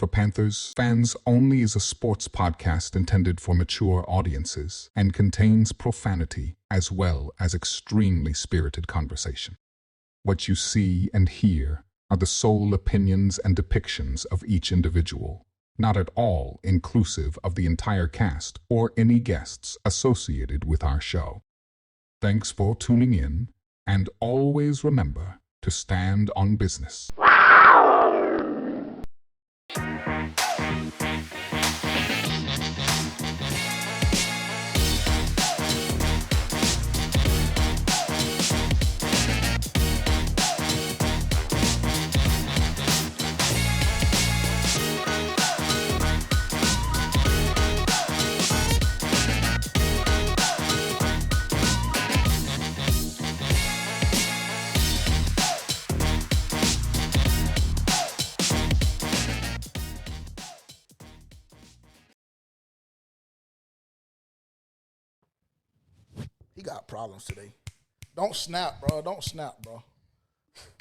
For Panthers Fans Only is a sports podcast intended for mature audiences and contains profanity as well as extremely spirited conversation. What you see and hear are the sole opinions and depictions of each individual, not at all inclusive of the entire cast or any guests associated with our show. Thanks for tuning in, and always remember to stand on business. He got problems today. Don't snap, bro. Don't snap, bro.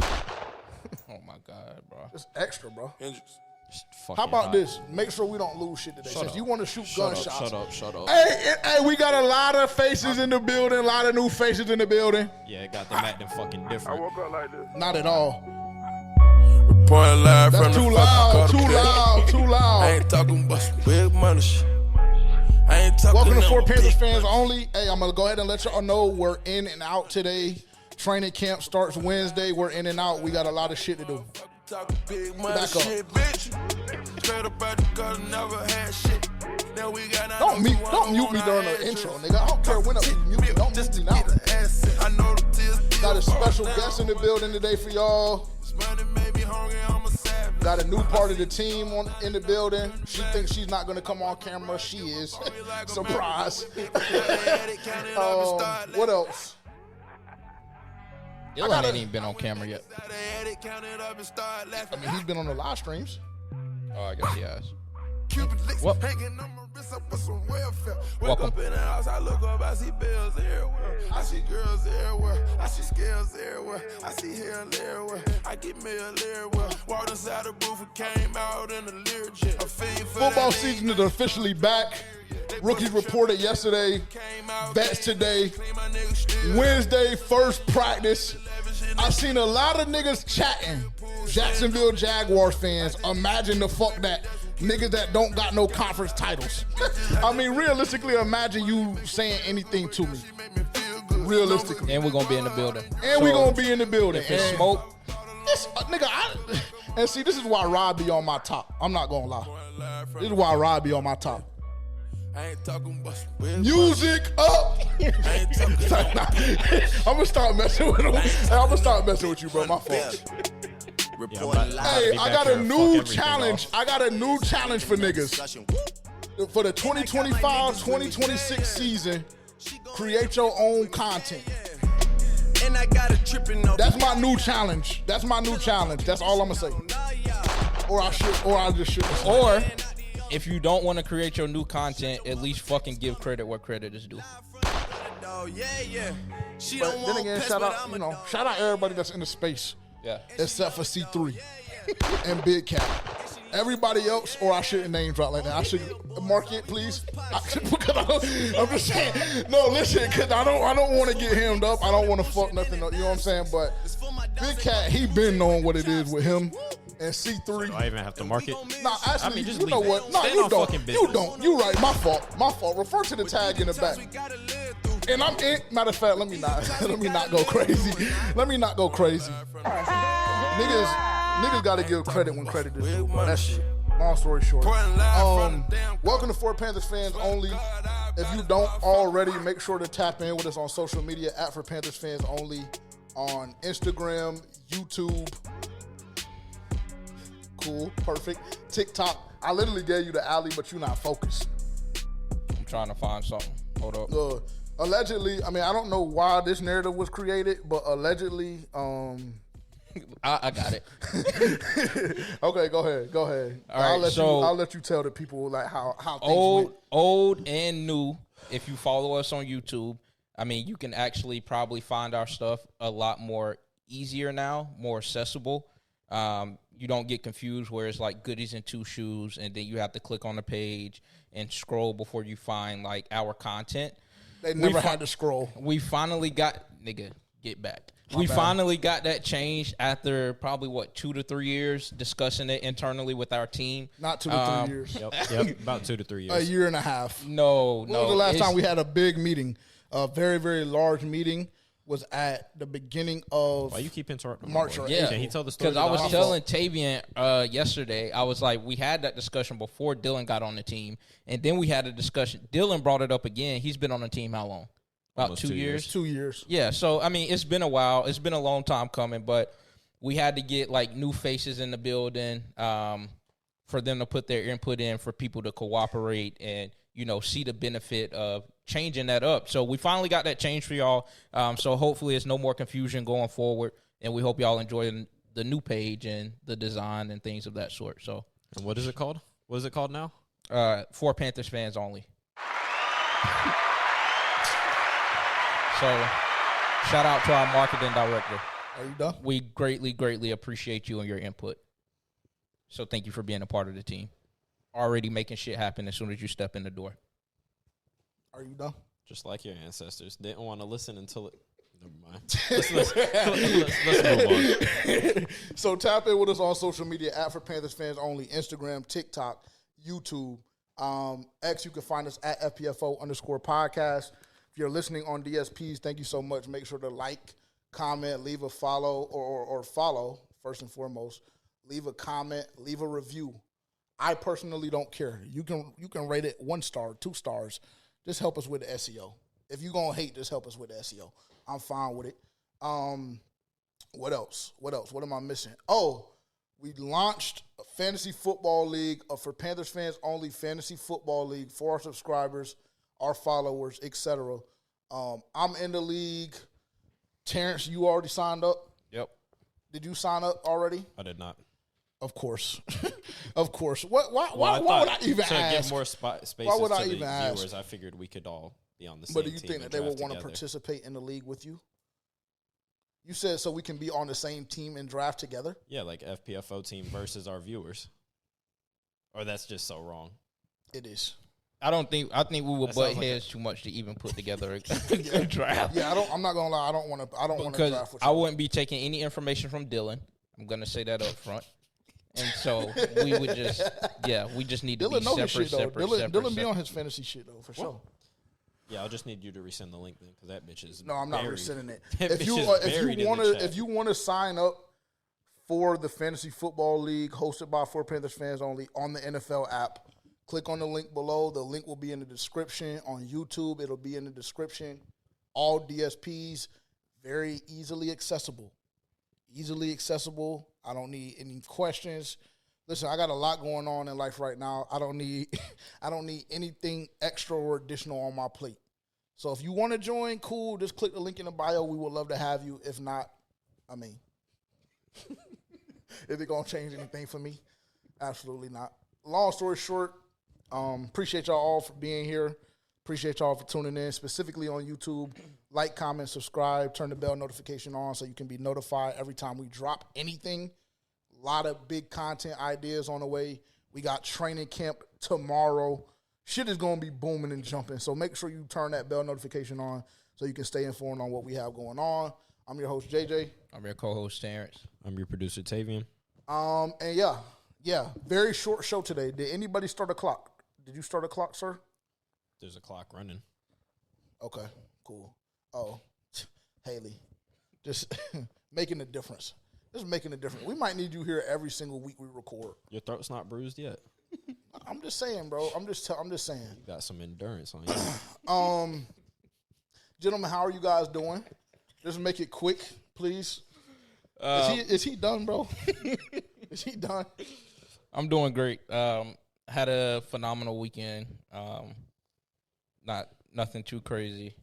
Oh, my God, bro. It's extra, bro. How about this? Make sure we don't lose shit today. Since you want to shoot gunshots. Shut up. Hey, we got a lot of faces in the building. A lot of new faces in the building. Yeah, it got them acting fucking different. I woke up like this. Not at all. Reporting live That's from too the loud. Too fucking loud. Too I loud. ain't talking about some big money shit. I ain't talking Welcome to about For Panthers big Fans money. Only. Hey, I'm going to go ahead and let y'all know we're in and out today. Training camp starts Wednesday. We're in and out. We got a lot of shit to do. Talking big money Back up. shit, bitch. Straight up out the gutter, never had shit. Now we got Don't mute me during the intro, nigga. I don't care when I mute me. Don't mute me now. I know the tears Got a special guest in the building today for y'all. money made me hungry, I'm a savage. Got a new part of the team in the building. She thinks she's not going to come on camera. She is. Surprise. What else? Dylan ain't even been on camera yet. I mean, he's been on the live streams. Oh, I guess he has. What? Welcome. Up in the house, I look up, I see bills everywhere. I see girls everywhere. I see scales everywhere. I see hair everywhere. I get mail everywhere. Walked inside the booth and came out in the Learjet. Football season is officially back. Rookies reported yesterday. Vets today. Wednesday, first practice. I've seen a lot of niggas chatting. Jacksonville Jaguars fans, imagine the fuck that. Niggas that don't got no conference titles. I mean, realistically, imagine you saying anything to me. Realistically. And we're going to be in the building. And we going to be in the building. If it's And smoke, and see, this is why Rob be on my top. I'm not going to lie. This is why Rob be on my top. I ain't talking about some big Music up. I'm gonna start messing with him. I'm gonna start messing with you, bro. My fault. Hey, I got a new challenge. I got a new challenge for niggas. For the 2025-2026 season, create your own content. And I got a tripping. That's my new challenge. That's my new challenge. That's all I'm gonna say. Or I just shouldn't. or if you don't want to create your new content, at least fucking give credit where credit is due. But then again, shout out everybody that's in the space. Yeah. Except for C3 and Big Cat. Everybody else, or I shouldn't name drop like that. I should mark it, please. I'm just saying. No, listen, because I don't want to get hemmed up. I don't want to fuck nothing up. You know what I'm saying? But Big Cat, he been knowing what it is with him. And C3. Do I even have to mark it? Nah, actually, I mean, just you know leave it. what? Nah, Stand you on don't. fucking You business. don't. You right. My fault. Refer to the tag in the back. And I'm in. Matter of fact, let me not go crazy. Niggas got to give credit when credit is due. That shit. Long story short. Welcome to For Panthers Fans Only. If you don't already, make sure to tap in with us on social media at For Panthers Fans Only on Instagram, YouTube. Cool, perfect. TikTok. I literally gave you the alley, but you're not focused. I'm trying to find something. Hold up. Allegedly, I mean, I don't know why this narrative was created, but allegedly, I got it. Okay, go ahead. All right, I'll let you tell the people like how things went. Old and new. If you follow us on YouTube, I mean, you can actually probably find our stuff a lot more easier now, more accessible. you don't get confused where it's like goodies and two shoes, and then you have to click on the page and scroll before you find like our content. They never had to scroll. We finally got get back. We finally got that changed after probably 2 to 3 years discussing it internally with our team. Not 2 to 3 years. Yep, about 2 to 3 years. A year and a half. No. When was the last time we had a big meeting? A very, very large meeting was at the beginning of Why you keep interrupting? March or Yeah, Can he tell the story? because I was telling Tavian yesterday, I was like, we had that discussion before Dylan got on the team, and then we had a discussion. Dylan brought it up again. He's been on the team how long? About Almost 2 years? 2 years. Yeah, so, I mean, it's been a while. It's been a long time coming, but we had to get, like, new faces in the building for them to put their input in, for people to cooperate and, see the benefit of changing that up. So we finally got that changed for y'all. So hopefully it's no more confusion going forward, and we hope y'all enjoy the new page and the design and things of that sort. So, And what is it called? What is it called now? For Panthers Fans Only. So, shout out to our marketing director. Are you done? We greatly, greatly appreciate you and your input. So, thank you for being a part of the team. Already making shit happen as soon as you step in the door. Are you done? Just like your ancestors. Didn't want to listen until it... Never mind. Let's move on. So tap in with us on social media at For Panthers Fans Only, Instagram, TikTok, YouTube. X, you can find us at FPFO_podcast. If you're listening on DSPs, thank you so much. Make sure to like, comment, leave a follow, or follow, first and foremost. Leave a comment, leave a review. I personally don't care. You can rate it 1 star, 2 stars. Just help us with the SEO. If you're going to hate, just help us with the SEO. I'm fine with it. What else? What am I missing? Oh, we launched a fantasy football league, For Panthers Fans Only fantasy football league for our subscribers, our followers, etc. I'm in the league. Terrence, you already signed up? Yep. Did you sign up already? I did not. Of course. Of course. Why would I even to ask? give more spaces Why would to I the even ask? viewers, I figured we could all be on the same But do you team think that and they would draft want to together. participate in the league with you? You said so we can be on the same team and draft together? Yeah, like FPFO team versus our viewers. Or that's just so wrong. It is. I think we would That butt sounds like heads too much to even put together a draft. Yeah, I'm not gonna lie. I don't want to Because draft with you. I wouldn't be taking any information from Dylan. I'm gonna say that up front. And so we would we just need to Dylan be know separate, his shit though. separate, Dylan separate. be on his fantasy shit though for sure. Yeah, I'll just need you to resend the link then, because that bitch is No, I'm not buried. resending it. That If bitch you is buried in the chat. if you want to sign up for the fantasy football league hosted by For Panthers Fans Only on the NFL app, click on the link below. The link will be in the description. On YouTube, it'll be in the description. All DSPs, very easily accessible. Easily accessible. I don't need any questions. Listen, I got a lot going on in life right now. I don't need anything extra or additional on my plate. So if you want to join, cool. Just click the link in the bio. We would love to have you. If not, I mean, is it going to change anything for me? Absolutely not. Long story short, appreciate y'all all for being here. Appreciate y'all for tuning in, specifically on YouTube. Like, comment, subscribe, turn the bell notification on so you can be notified every time we drop anything. A lot of big content ideas on the way. We got training camp tomorrow. Shit is going to be booming and jumping. So make sure you turn that bell notification on so you can stay informed on what we have going on. I'm your host, JJ. I'm your co-host, Terrence. I'm your producer, Tavian. And yeah, very short show today. Did anybody start a clock? Did you start a clock, sir? There's a clock running. Okay, cool. Oh, Haley, just making a difference. Just making a difference. We might need you here every single week we record. Your throat's not bruised yet. I'm just saying, bro. I'm just saying. You got some endurance on you. Gentlemen, how are you guys doing? Just make it quick, please. Is he done, bro? Is he done? I'm doing great. Had a phenomenal weekend. Nothing too crazy.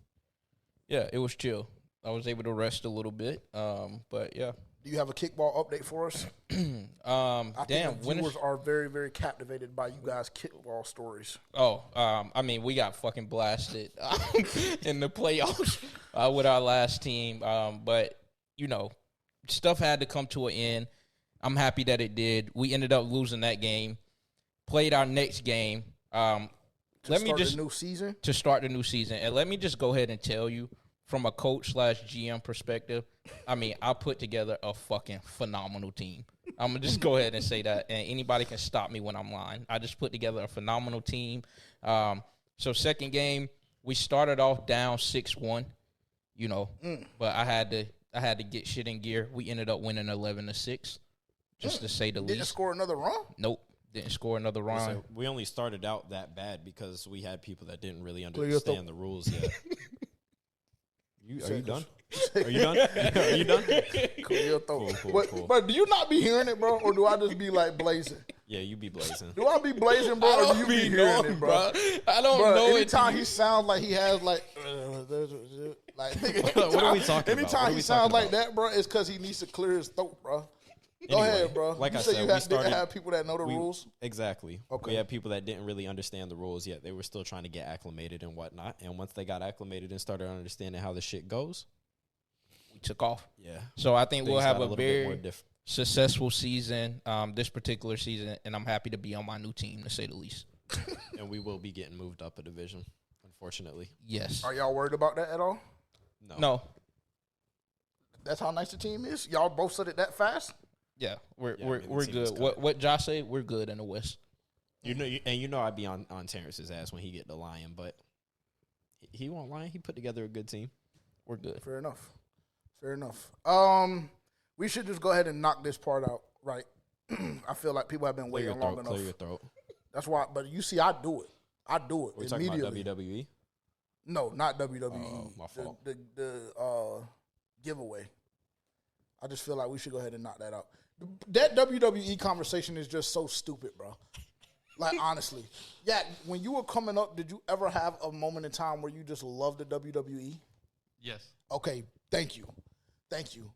Yeah, it was chill. I was able to rest a little bit. But yeah. Do you have a kickball update for us? I think the viewers are very, very captivated by you guys' kickball stories. I mean, we got fucking blasted in the playoffs with our last team. But, stuff had to come to an end. I'm happy that it did. We ended up losing that game. Played our next game. To start the new season? To start the new season. And let me just go ahead and tell you, from a coach/GM perspective, I mean, I put together a fucking phenomenal team. I'm going to just go ahead and say that, and anybody can stop me when I'm lying. I just put together a phenomenal team. So second game, we started off down 6-1, you know, but I had to get shit in gear. We ended up winning 11-6, just to say the least. Didn't score another run? Nope. Didn't score another run. So we only started out that bad because we had people that didn't really understand the rules yet. Are you done? Are you done? Are you done? Cool. But do you not be hearing it, bro? Or do I just be like blazing? Yeah, you be blazing. Do I be blazing, bro? Or do you be hearing it, bro? I don't know. Anytime he sounds like he has like what are we talking about? Anytime he sounds like that, bro, it's because he needs to clear his throat, bro. Go ahead, bro. Like you I said, said, you didn't have people that know the rules? Exactly. Okay. We had people that didn't really understand the rules yet. They were still trying to get acclimated and whatnot. And once they got acclimated and started understanding how the shit goes, we took off. Yeah. So I think we'll have a very more successful season this particular season, and I'm happy to be on my new team, to say the least. And we will be getting moved up a division, unfortunately. Yes. Are y'all worried about that at all? No. That's how nice the team is? Y'all both said it that fast? Yeah, we're good. What Josh say? We're good in the West. You know, I'd be on Terrence's ass when he get the Lion, but he won't lie. He put together a good team. We're good. Fair enough. We should just go ahead and knock this part out, right? I feel like people have been waiting long enough. Clear your throat. That's why. But you see, I do it We're talking immediately. about WWE. No, not WWE. Oh, my fault. The giveaway. I just feel like we should go ahead and knock that out. That WWE conversation is just so stupid, bro. Like, honestly. Yeah, when you were coming up, did you ever have a moment in time where you just loved the WWE? Yes. Okay, thank you.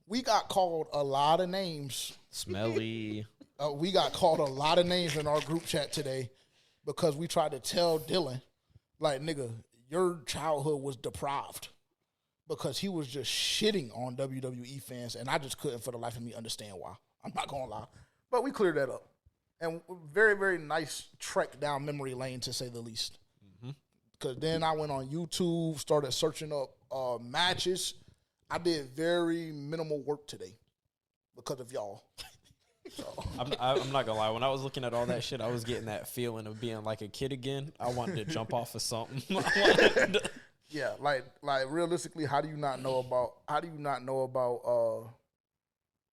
We got called a lot of names. Smelly. We got called a lot of names in our group chat today because we tried to tell Dylan, like, nigga, your childhood was deprived. Because he was just shitting on WWE fans, and I just couldn't for the life of me understand why. I'm not going to lie. But we cleared that up. And very, very nice trek down memory lane, to say the least. Because then I went on YouTube, started searching up matches. I did very minimal work today because of y'all. So. I'm not going to lie. When I was looking at all that shit, I was getting that feeling of being like a kid again. I wanted to jump off of something. Yeah, like realistically, how do you not know about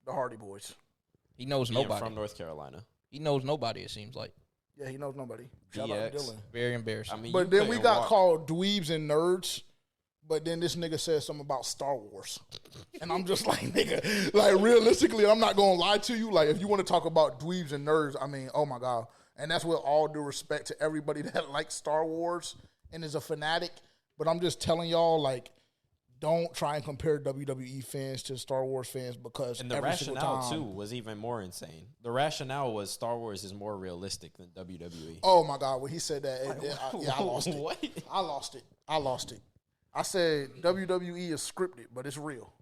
the Hardy Boys? He knows nobody. From North Carolina. He knows nobody, it seems like. Yeah, he knows nobody. Shout out to Dylan. Very embarrassing. I mean, but then we got called dweebs and nerds. But then this nigga said something about Star Wars. And I'm just like, nigga, like realistically, I'm not going to lie to you. Like, if you want to talk about dweebs and nerds, I mean, oh my God. And that's with all due respect to everybody that likes Star Wars and is a fanatic. But I'm just telling y'all, like, don't try and compare WWE fans to Star Wars fans because and the rationale, too, was even more insane. The rationale was Star Wars is more realistic than WWE. Oh, my God. When he said that, I lost it. What? I lost it. I said WWE is scripted, but it's real.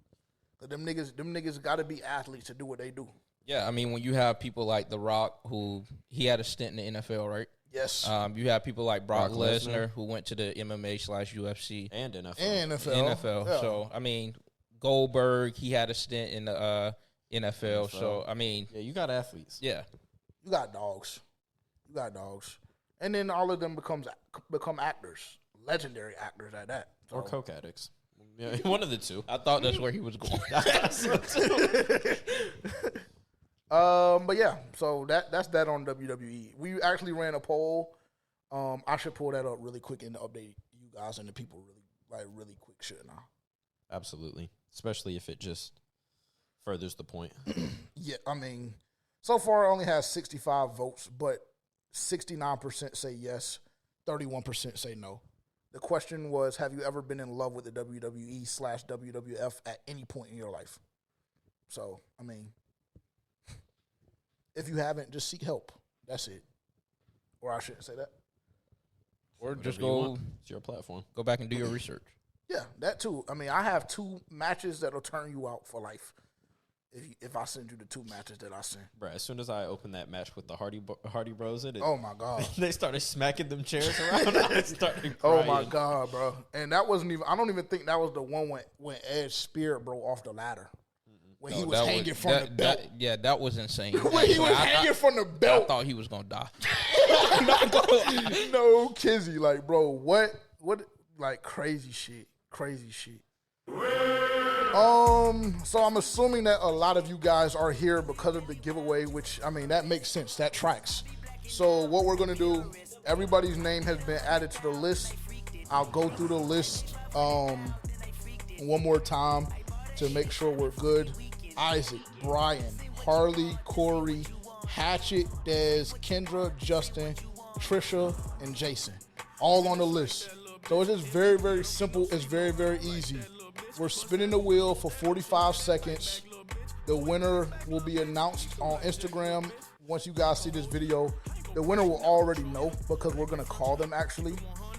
Them niggas got to be athletes to do what they do. Yeah, I mean, when you have people like The Rock, who he had a stint in the NFL, right? Yes. You have people like Brock Lesnar, who went to the MMA/UFC. And NFL. Yeah. So, I mean, Goldberg, he had a stint in the NFL. So, I mean. Yeah, you got athletes. Yeah. You got dogs. And then all of them become actors. Legendary actors at that. So. Or coke addicts. Yeah, one of the two. I thought that's where he was going. But yeah, so that's that on WWE. We actually ran a poll. I should pull that up really quick and update you guys and the people really quick, shouldn't I? Absolutely. Especially if it just furthers the point. Yeah, I mean, so far it only has 65 votes, but 69% say yes, 31% say no. The question was, have you ever been in love with the WWE/WWF at any point in your life? So, I mean, if you haven't, just seek help. That's it. Or I shouldn't say that. Or Whatever just go. It's your platform. Go back and do your research. Yeah, that too. I mean, I have 2 matches that'll turn you out for life. if I send you the 2 matches that I sent. Bro, as soon as I opened that match with the Hardy Bros in it, oh my God, they started smacking them chairs around. I started crying. Oh my God, bro! And that wasn't even. I don't even think that was the one when Edge's spirit broke off the ladder. When he was hanging from the belt. That was insane. When he was hanging from the belt. I thought he was going to die. No, Kizzy. Like, bro, what, like, crazy shit. So I'm assuming that a lot of you guys are here because of the giveaway, which, I mean, that makes sense. That tracks. So what we're going to do, everybody's name has been added to the list. I'll go through the list one more time to make sure we're good. Isaac, Brian, Harley, Corey, Hatchet, Dez, Kendra, Justin, Trisha, and Jason. All on the list. So it's just very, very simple. It's very, very easy. We're spinning the wheel for 45 seconds. The winner will be announced on Instagram. Once you guys see this video, the winner will already know because we're going to call them actually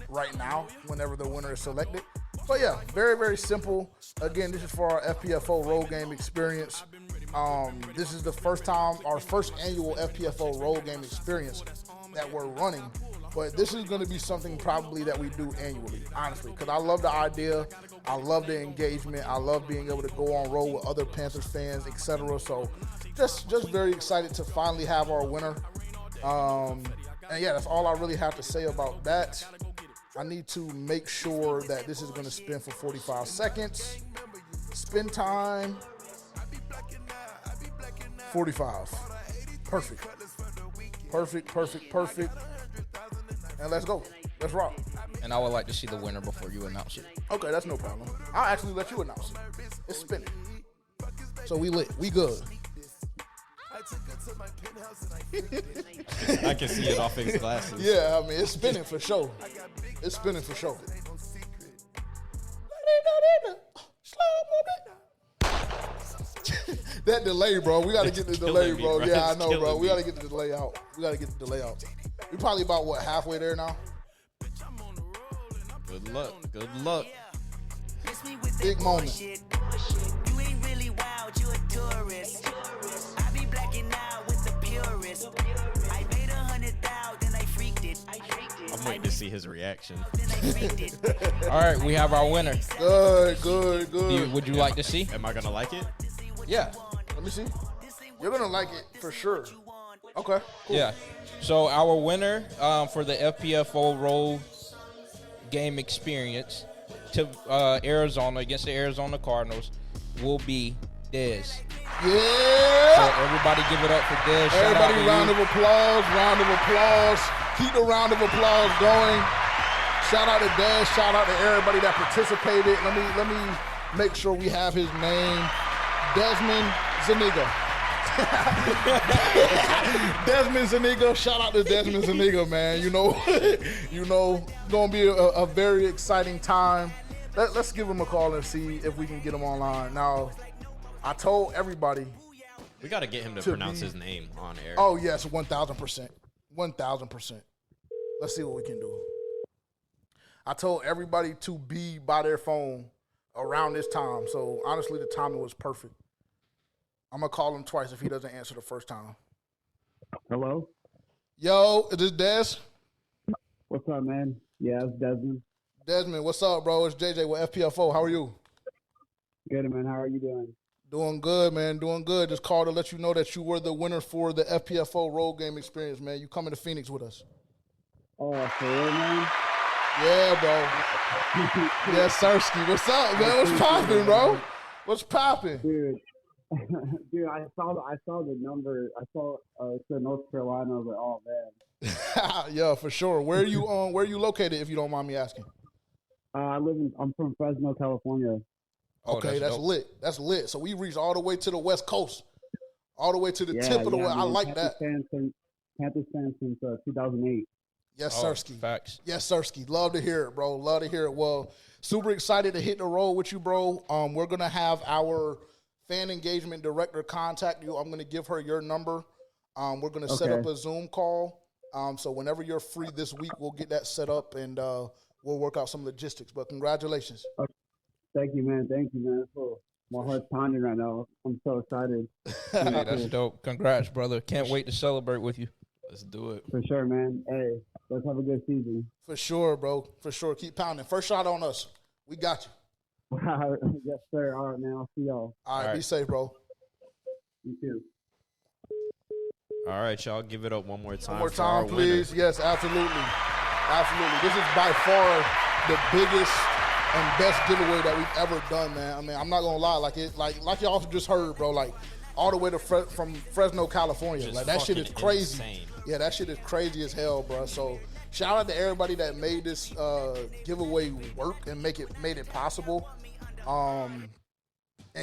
right now whenever the winner is selected. So yeah, very, very simple. Again, this is for our FPFO Road Game Experience. This is the first time, our first annual FPFO Road Game Experience that we're running. But this is going to be something probably that we do annually, honestly, because I love the idea. I love the engagement. I love being able to go on road with other Panthers fans, etc. So just very excited to finally have our winner. And yeah, that's all I really have to say about that. I need to make sure that this is going to spin for 45 seconds. Spin time, 45. Perfect. And let's go. Let's rock. And I would like to see the winner before you announce it. Okay, that's no problem. I'll actually let you announce it. It's spinning. So we lit. We good. I can see it off his glasses. Yeah, I mean, it's spinning for sure. It's spinning for sure. That delay, bro. We got to get the delay, bro. Yeah, I know, bro. We got to get the delay out. We probably about, what, halfway there now? Good luck. Big moment. You ain't really wild, you a tourist. I be blacking out with the purist. I paid 100,000, then I freaked it. I'm waiting to see his reaction. All right, we have our winner. Good. Would you like to see? Am I going to like it? Yeah. Let me see. You're going to like it for sure. Okay, cool. Yeah. So our winner for the FPFO Road Game Experience to Arizona against the Arizona Cardinals will be Dez. Yeah. So everybody give it up for Dez. Everybody, round of applause. Keep the round of applause going. Shout out to Dez. Shout out to everybody that participated. Let me make sure we have his name. Desmond Zuniga. Desmond Zuniga. Shout out to Desmond Zuniga, man. You know, gonna be a very exciting time. Let's give him a call and see if we can get him online. Now, I told everybody. We got to get him to pronounce his name on air. Oh, yes, 1,000%. 1,000%. Let's see what we can do. I told everybody to be by their phone around this time. So, honestly, the timing was perfect. I'm going to call him twice if he doesn't answer the first time. Hello? Yo, is this Des? What's up, man? Yeah, it's Desmond. Desmond, what's up, bro? It's JJ with FPFO. How are you? Good, man. How are you doing? Doing good, man. Doing good. Just called to let you know that you were the winner for the FPFO Road Game Experience, man. You coming to Phoenix with us. Oh, for real, man? Yeah, bro. Yes, Sirski. What's up, man? What's popping, bro? What's popping? Dude, I saw the number. I saw it said North Carolina. I was like, oh, man. Yeah, for sure. Where are you located, if you don't mind me asking? I'm from Fresno, California. Okay, that's lit. That's lit. So we reached all the way to the West Coast, all the way to the tip of the West. I like that. Panthers fan since 2008. Yes, Sirski. Facts. Yes, Sirski. Love to hear it, bro. Love to hear it. Well, super excited to hit the road with you, bro. We're gonna have our fan engagement director contact you. I'm gonna give her your number. We're gonna set up a Zoom call. So whenever you're free this week, we'll get that set up and we'll work out some logistics. But congratulations. Okay. Thank you, man. Cool. My heart's pounding right now. I'm so excited. Hey, that's dope. Congrats, brother. Can't wait to celebrate with you. Let's do it. For sure, man. Hey, let's have a good season. For sure, bro. For sure. Keep pounding. First shot on us. We got you. Yes, sir. All right, man. I'll see y'all. All right. Be safe, bro. You too. All right, y'all. Give it up one more time. One more time, please. Yes, absolutely. Absolutely. This is by far the biggest and best giveaway that we've ever done, man. I mean, I'm not gonna lie, like y'all just heard, bro. Like all the way to from Fresno, California. Just like that shit is crazy. Insane. Yeah, that shit is crazy as hell, bro. So shout out to everybody that made this giveaway work and made it possible. And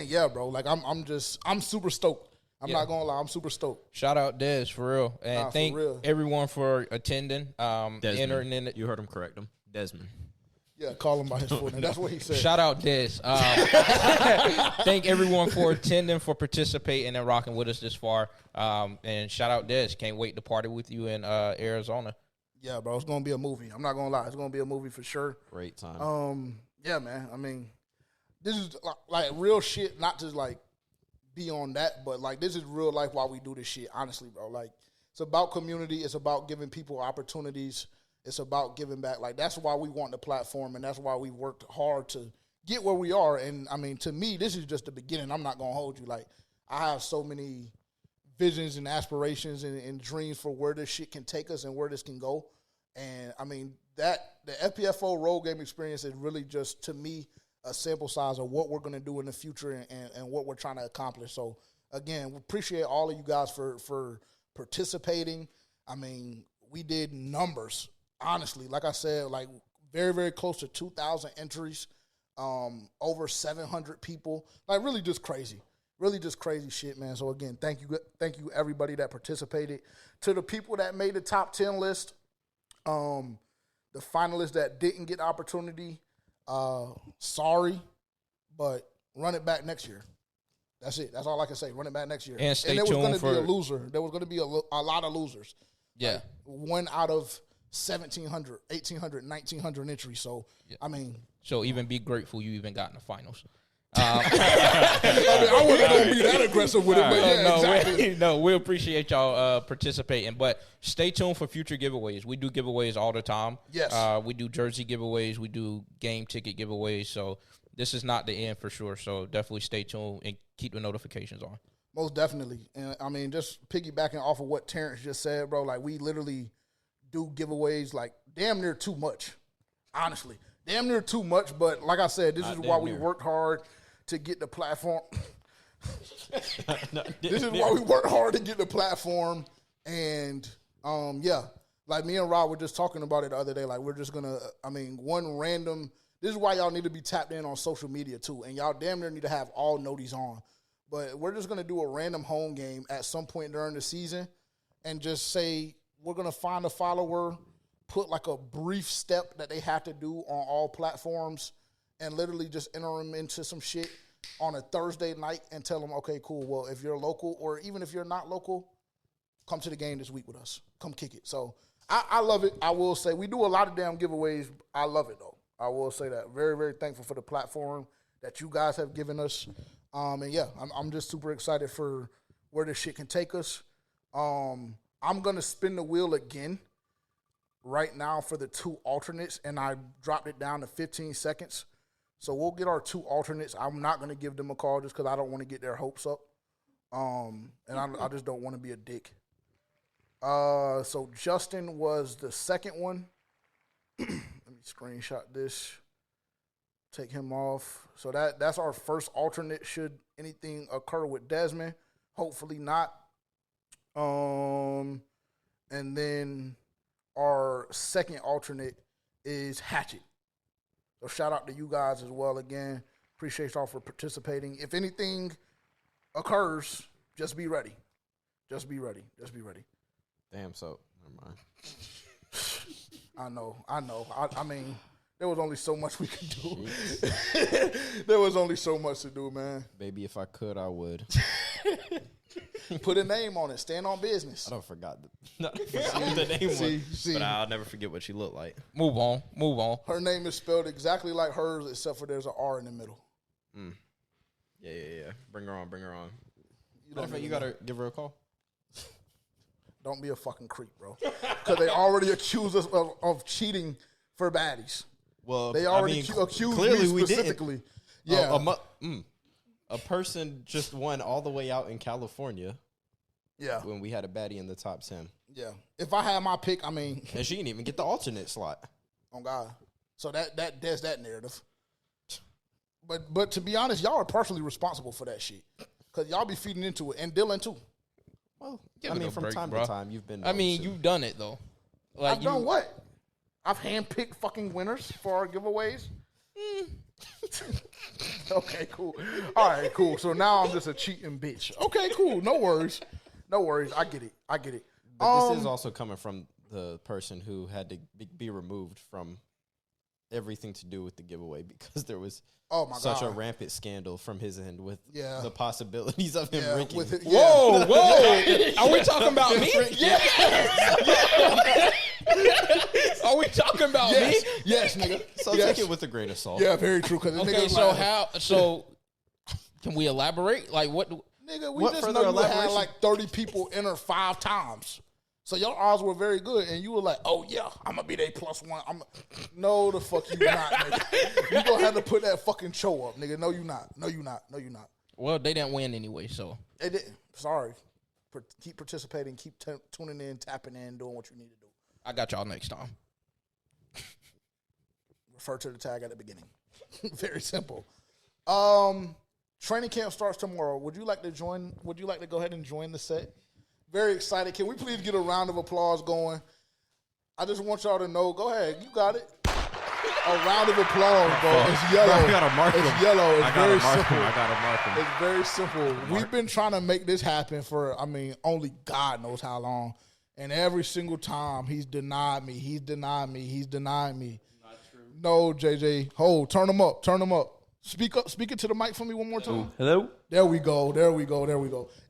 yeah, bro. Like I'm super stoked. I'm not gonna lie, I'm super stoked. Shout out Des for real, and thank everyone for attending. Entering in. You heard him correct him, Desmond. Yeah, call him by his full name. That's what he said. Shout out Des. Thank everyone for attending, for participating and rocking with us this far. And shout out Des. Can't wait to party with you in Arizona. Yeah, bro. It's gonna be a movie. I'm not gonna lie. It's gonna be a movie for sure. Great time. Yeah, man. I mean, this is like real shit. Not just like be on that, but like this is real life why we do this shit. Honestly, bro. Like it's about community. It's about giving people opportunities. It's about giving back. Like, that's why we want the platform, and that's why we worked hard to get where we are. And, I mean, to me, this is just the beginning. I'm not going to hold you. Like, I have so many visions and aspirations and dreams for where this shit can take us and where this can go. And, I mean, the FPFO Road Game Experience is really just, to me, a sample size of what we're going to do in the future and what we're trying to accomplish. So, again, we appreciate all of you guys for participating. I mean, we did numbers. Honestly, like I said, like very, very close to 2,000 entries, over 700 people. Like really just crazy shit, man. So again, thank you everybody that participated. To the people that made the top 10 list, the finalists that didn't get opportunity, sorry, but run it back next year. That's it. That's all I can say. Run it back next year. And stay there was tuned going to for be a loser. There was going to be a lot of losers. Yeah, like, one out of 1,700, 1,800, 1,900 entries. So, yeah. I mean. So even be grateful you even got in the finals. I mean, I wasn't going to be that aggressive with it, but exactly. We appreciate y'all participating. But stay tuned for future giveaways. We do giveaways all the time. Yes. We do jersey giveaways. We do game ticket giveaways. So this is not the end for sure. So definitely stay tuned and keep the notifications on. Most definitely. And, I mean, just piggybacking off of what Terrence just said, bro, like we literally – do giveaways like damn near too much, honestly. Damn near too much, but like I said, this is why we worked hard to get the platform. This is why we worked hard to get the platform. And, yeah, like me and Rob were just talking about it the other day. Like we're just going to, I mean, this is why y'all need to be tapped in on social media too. And y'all damn near need to have all noties on. But we're just going to do a random home game at some point during the season and just say, we're going to find a follower, put like a brief step that they have to do on all platforms, and literally just enter them into some shit on a Thursday night and tell them, okay, cool, well, if you're local or even if you're not local, come to the game this week with us. Come kick it. So I love it. I will say we do a lot of damn giveaways. I love it, though. I will say that. Very, very thankful for the platform that you guys have given us. And, yeah, I'm just super excited for where this shit can take us. I'm going to spin the wheel again right now for the two alternates, and I dropped it down to 15 seconds. So we'll get our two alternates. I'm not going to give them a call just because I don't want to get their hopes up. And I just don't want to be a dick. So Justin was the second one. Let me screenshot this. Take him off. So that's our first alternate should anything occur with Desmond. Hopefully not. And then our second alternate is Hatchet. So shout out to you guys as well again. Appreciate y'all for participating. If anything occurs, just be ready. Just be ready. Just be ready. Damn, so never mind. I know. I mean, there was only so much we could do. There was only so much to do, man. Baby, if I could, I would. Put a name on it. Stand on business. I don't forgot the name was, but I'll never forget what she looked like. Move on. Her name is spelled exactly like hers, except for there's an R in the middle. Yeah. Bring her on. You gotta give her a call. Don't be a fucking creep, bro. Because they already accused us of cheating for baddies. Well, they already accused clearly me specifically. Yeah. A person just won all the way out in California. Yeah. When we had a baddie in the top 10. Yeah. If I had my pick, I mean. And she didn't even get the alternate slot. Oh, God. So there's that narrative. But to be honest, y'all are partially responsible for that shit. Because y'all be feeding into it. And Dylan, too. Well, from time to time, you've been. You've done it, though. I've done what? I've handpicked fucking winners for our giveaways. Okay, cool. All right, cool. So now I'm just a cheating bitch. Okay, cool. No worries. I get it. But this is also coming from the person who had to be removed from everything to do with the giveaway because there was such a rampant scandal from his end with the possibilities of him ranking. Whoa. Are we talking about me? Yeah. Are we talking about me? Yes, nigga. So take it with a grain of salt. Yeah, very true. Okay, so can we elaborate? Like what? Nigga, we just know you had like 30 people enter 5 times. So your odds were very good, and you were like, "Oh yeah, I'm gonna be their +1." No, the fuck you not, nigga. You gonna have to put that fucking show up, nigga. No, you not. Well, they didn't win anyway, so they didn't. Sorry. Keep participating. Keep tuning in, tapping in, doing what you need to do. I got y'all next time. Refer to the tag at the beginning. Very simple. Training camp starts tomorrow. Would you like to join? Would you like to go ahead and join the set? Very excited. Can we please get a round of applause going? I just want y'all to know. Go ahead. You got it. A round of applause, bro. It's yellow. I got to mark them. It's yellow. It's very simple. I got to mark them. It's very simple. We've been trying to make this happen for, only God knows how long. And every single time, he's denied me. Not true. No, JJ. Hold. Turn them up. Speak into the mic for me one more time. Hello? There we go.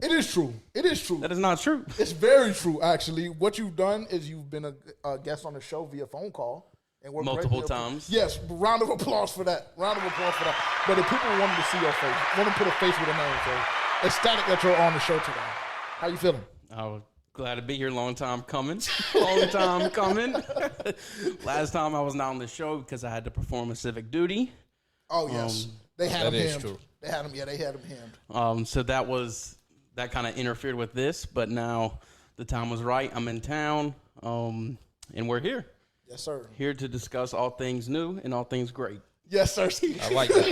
It is true. That is not true. It's very true, actually. What you've done is you've been a guest on the show via phone call. And we're multiple times. Yes, round of applause for that. But the people wanted to see your face, want to put a face with a name. So ecstatic that you're on the show today. How you feeling? Oh, glad to be here. Long time coming. Last time I was not on the show because I had to perform a civic duty. Oh, yes. They had him hemmed. True. They had him hemmed. So that kind of interfered with this, but now the time was right. I'm in town, and we're here. Yes, sir. Here to discuss all things new and all things great. Yes, sir. I like that.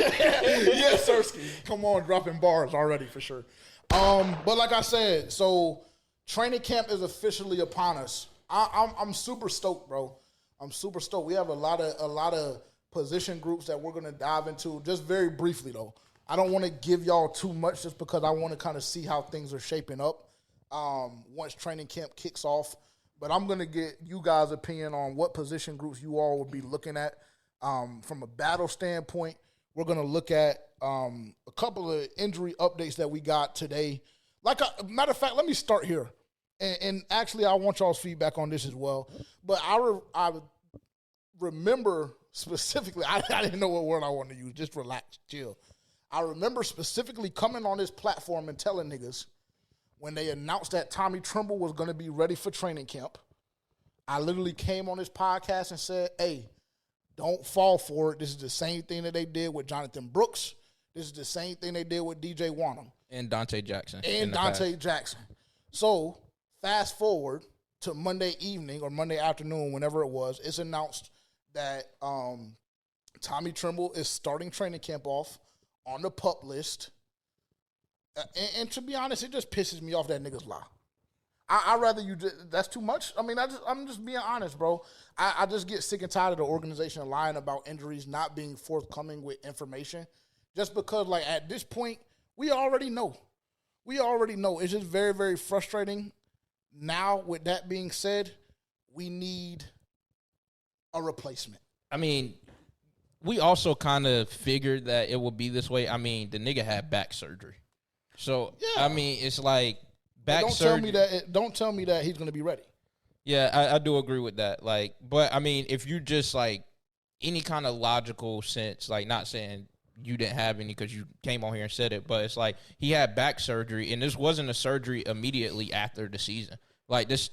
Yes, sir. Come on, dropping bars already for sure. But like I said, so training camp is officially upon us. I'm super stoked, bro. I'm super stoked. We have a lot of position groups that we're going to dive into. Just very briefly, though. I don't want to give y'all too much just because I want to kind of see how things are shaping up once training camp kicks off. But I'm going to get you guys' opinion on what position groups you all will be looking at. From a battle standpoint, we're going to look at a couple of injury updates that we got today. Matter of fact, let me start here. And actually, I want y'all's feedback on this as well. But I remember specifically, I didn't know what word I wanted to use. Just relax, chill. I remember specifically coming on this platform and telling niggas when they announced that Tommy Tremble was going to be ready for training camp, I literally came on this podcast and said, hey, don't fall for it. This is the same thing that they did with Jonathan Brooks. This is the same thing they did with DJ Wanham. And Dante Jackson. So fast forward to Monday evening or Monday afternoon, whenever it was, it's announced that Tommy Tremble is starting training camp off on the PUP list. And to be honest, it just pisses me off that niggas lie. I'd rather you – that's too much. I mean, I'm just being honest, bro. I just get sick and tired of the organization lying about injuries, not being forthcoming with information. Just because, like, at this point, we already know. It's just very, very frustrating. Now, with that being said, we need a replacement. I mean, we also kind of figured that it would be this way. I mean, the nigga had back surgery. So, yeah. I mean, it's like back surgery. Don't tell me that he's going to be ready. Yeah, I do agree with that. Like, but, I mean, if you just, like, any kind of logical sense, like, not saying you didn't have any because you came on here and said it, but it's like he had back surgery, and this wasn't a surgery immediately after the season. Like, this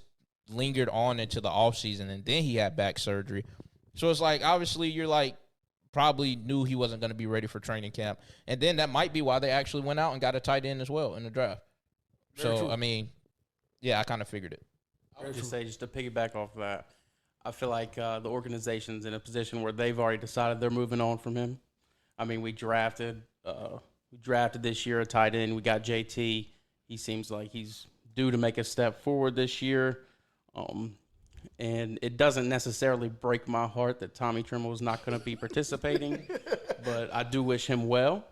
lingered on into the offseason, and then he had back surgery. So it's like, obviously, you're like, probably knew he wasn't going to be ready for training camp. And then that might be why they actually went out and got a tight end as well in the draft. Very true. I mean, yeah, I kind of figured it. I would just say, just to piggyback off of that, I feel like the organization's in a position where they've already decided they're moving on from him. I mean, we drafted this year a tight end. We got JT. He seems like he's due to make a step forward this year. And it doesn't necessarily break my heart that Tommy Tremble is not going to be participating, but I do wish him well.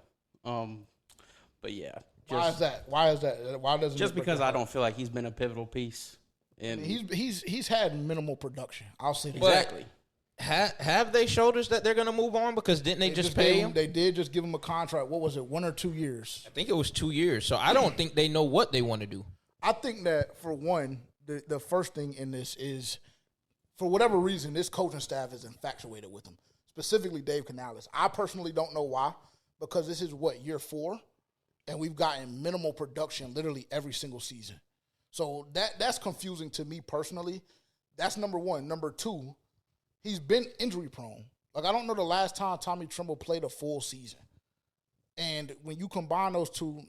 But yeah. Why is that? Why doesn't just because I don't feel like he's been a pivotal piece. And he's had minimal production. I'll say that. Exactly. Have they showed us that they're going to move on? Because didn't they just pay him? They did just give him a contract. What was it, 1 or 2 years? I think it was 2 years. So I don't think they know what they want to do. I think that, for one, the first thing in this is, for whatever reason, this coaching staff is infatuated with him, specifically Dave Canales. I personally don't know why, because this is, year 4, and we've gotten minimal production literally every single season. So that's confusing to me personally. That's number one. Number two, he's been injury prone. Like, I don't know the last time Tommy Tremble played a full season. And when you combine those two,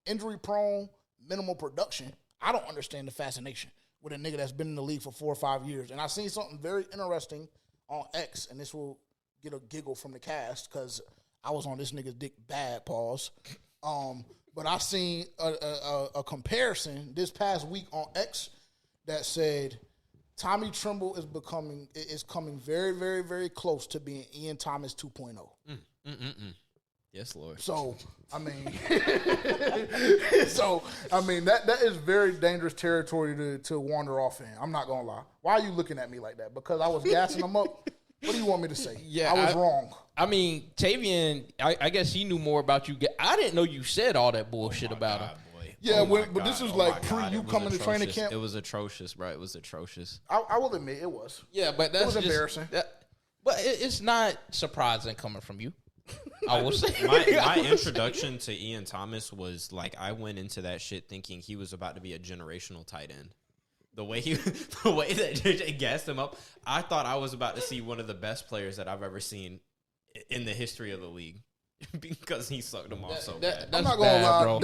injury prone, minimal production, I don't understand the fascination with a nigga that's been in the league for 4 or 5 years. And I seen something very interesting on X, and this will get a giggle from the cast because I was on this nigga's dick bad, pause. But I seen a comparison this past week on X that said Tommy Tremble is coming very, very, very close to being Ian Thomas 2.0. Yes, Lord. So, I mean, that is very dangerous territory to wander off in. I'm not gonna lie. Why are you looking at me like that? Because I was gassing him up. What do you want me to say? Yeah, I was wrong. I mean, Tavian, I guess he knew more about you. I didn't know you said all that bullshit about him. Boy. Yeah, but this was like pre you coming to training camp. It was atrocious, bro. It was atrocious. I will admit it was. Yeah, but that's it was embarrassing. But it's not surprising coming from you. I will say. My introduction to Ian Thomas was like, I went into that shit thinking he was about to be a generational tight end. The way that JJ gassed him up, I thought I was about to see one of the best players that I've ever seen in the history of the league. Because he sucked him off so bad. I'm not gonna lie, bro.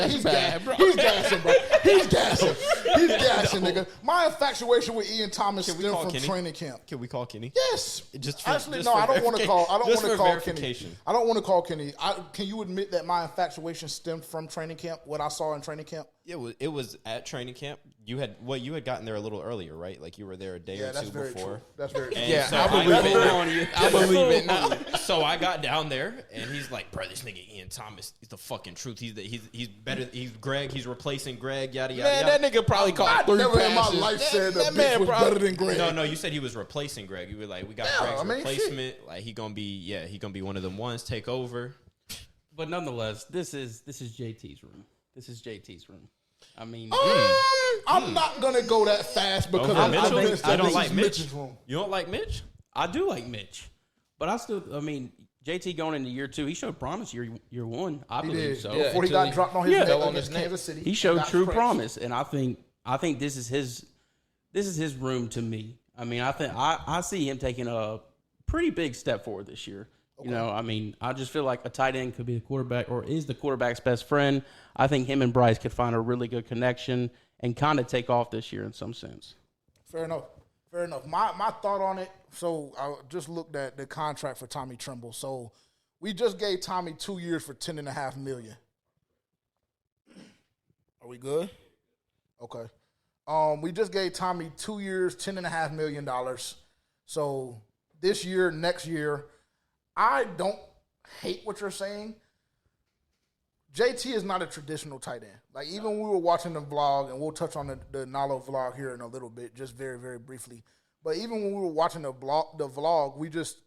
He's bad, bro. He's gassing, bro. He's gassing, nigga. My infatuation with Ian Thomas stemmed from training camp. Can we call Kenny? Yes. Actually, no, I don't want to call. I don't want to call Kenny. I don't want to call Kenny. Can you admit that my infatuation stemmed from training camp? What I saw in training camp? It was at training camp. You had gotten there a little earlier, right? Like you were there a day or two before. True. That's very true. Yeah, so I believe it now. So I got down there, and he's like, "Bro, this nigga Ian Thomas is the fucking truth. He's better. He's Greg. He's replacing Greg. Yada yada." Man, yada. that nigga probably caught 3 passes. Never in my life said that bitch was better than Greg. No, you said he was replacing Greg. You were like, "We got Greg's replacement. Shit. Like he gonna be one of them ones. Take over." But nonetheless, this is JT's room. This is JT's room. I mean, I'm not gonna go that fast because I don't like Mitch. Mitch's room. You don't like Mitch? I do like Mitch, but JT going into year 2, he showed promise year 1. I believe so. Yeah, before he got dropped on his neck against Kansas City, he showed true promise, and I think this is his room to me. I mean, I see him taking a pretty big step forward this year. Okay. You know, I mean, I just feel like a tight end could be the quarterback or is the quarterback's best friend. I think him and Bryce could find a really good connection and kind of take off this year in some sense. Fair enough. My thought on it, so I just looked at the contract for Tommy Tremble. So we just gave Tommy 2 years for $10.5 million. Are we good? Okay. We just gave Tommy 2 years, $10.5 million. So this year, next year, I don't hate what you're saying. JT is not a traditional tight end. Like, even when we were watching the vlog, and we'll touch on the Nalo vlog here in a little bit, just very, very briefly. But even when we were watching the vlog, we just,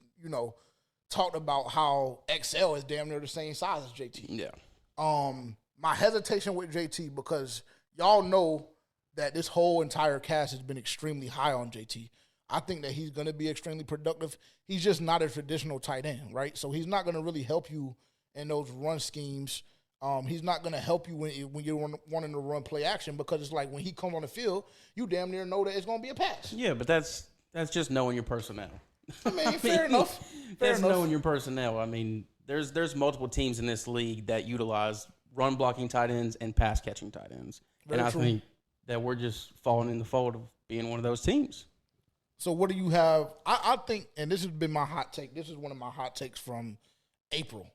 talked about how XL is damn near the same size as JT. Yeah. My hesitation with JT, because y'all know that this whole entire cast has been extremely high on JT. I think that he's going to be extremely productive. He's just not a traditional tight end, right? So he's not going to really help you in those run schemes. He's not going to help you when you're wanting to run play action, because it's like when he comes on the field, you damn near know that it's going to be a pass. Yeah, but that's just knowing your personnel. I mean, fair enough. That's knowing your personnel. I mean, there's multiple teams in this league that utilize run blocking tight ends and pass catching tight ends. Very and I true. think that we're just falling in the fold of being one of those teams. So what do you have? I think, and this has been my hot take. This is one of my hot takes from April.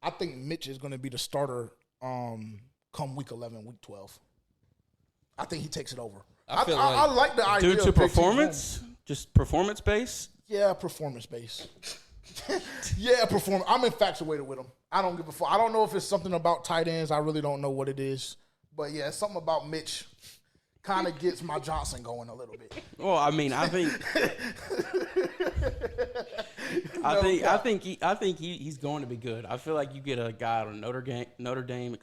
I think Mitch is going to be the starter come week 11, week 12. I think he takes it over. I like the idea. Due to performance? Just performance based? Yeah, performance based. Yeah, performance. I'm infatuated with him. I don't give a fuck. I don't know if it's something about tight ends. I really don't know what it is. But yeah, it's something about Mitch kind of gets my Johnson going a little bit. Well, I mean, I think he's going to be good. I feel like you get a guy out of Notre Dame,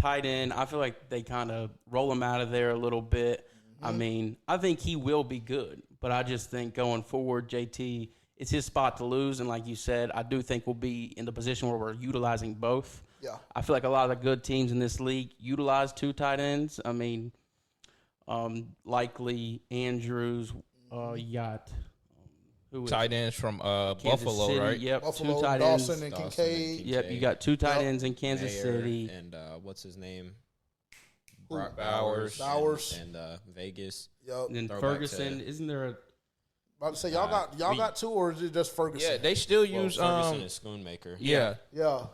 tight end. I feel like they kind of roll him out of there a little bit. Mm-hmm. I mean, I think he will be good, but I just think going forward, JT, it's his spot to lose. And like you said, I do think we'll be in the position where we're utilizing both. Yeah. I feel like a lot of the good teams in this league utilize two tight ends. I mean, likely Andrews, you got tight ends from Buffalo, City, right? Yep, Buffalo, two tight Dawson ends. and Kincaid. Yep, you got two tight ends in Kansas Mayer City. And what's his name? Brock Bowers. And Vegas. Yep. And then Throwback Ferguson, isn't there a... About to say, y'all got two, or is it just Ferguson? Yeah, they still use Ferguson and Schoonmaker. Yeah.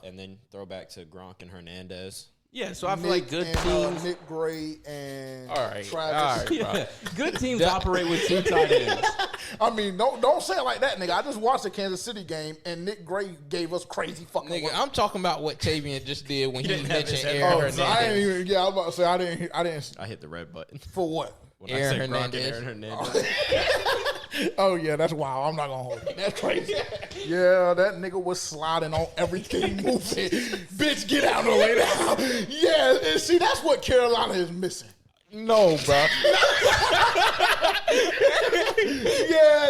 And then throwback to Gronk and Hernandez. Yeah, so I feel like good teams... Nick Gray and All right. Travis. All right, Yeah, good teams operate with two tight ends. I mean, don't say it like that, nigga. I just watched the Kansas City game, and Nick Gray gave us crazy fucking Nigga, work. I'm talking about what Tavian just did when he mentioned Aaron Oh, Hernandez. so I didn't even. Yeah, I was about to say I didn't. I hit the red button. For what? When Aaron I said Gronk and Hernandez. Aaron Hernandez. Oh yeah, that's wild. I'm not gonna hold it. That's crazy. Yeah, that nigga was sliding on everything moving. Bitch, get out of the way now. Yeah, and see, that's what Carolina is missing. No, bro. Yeah,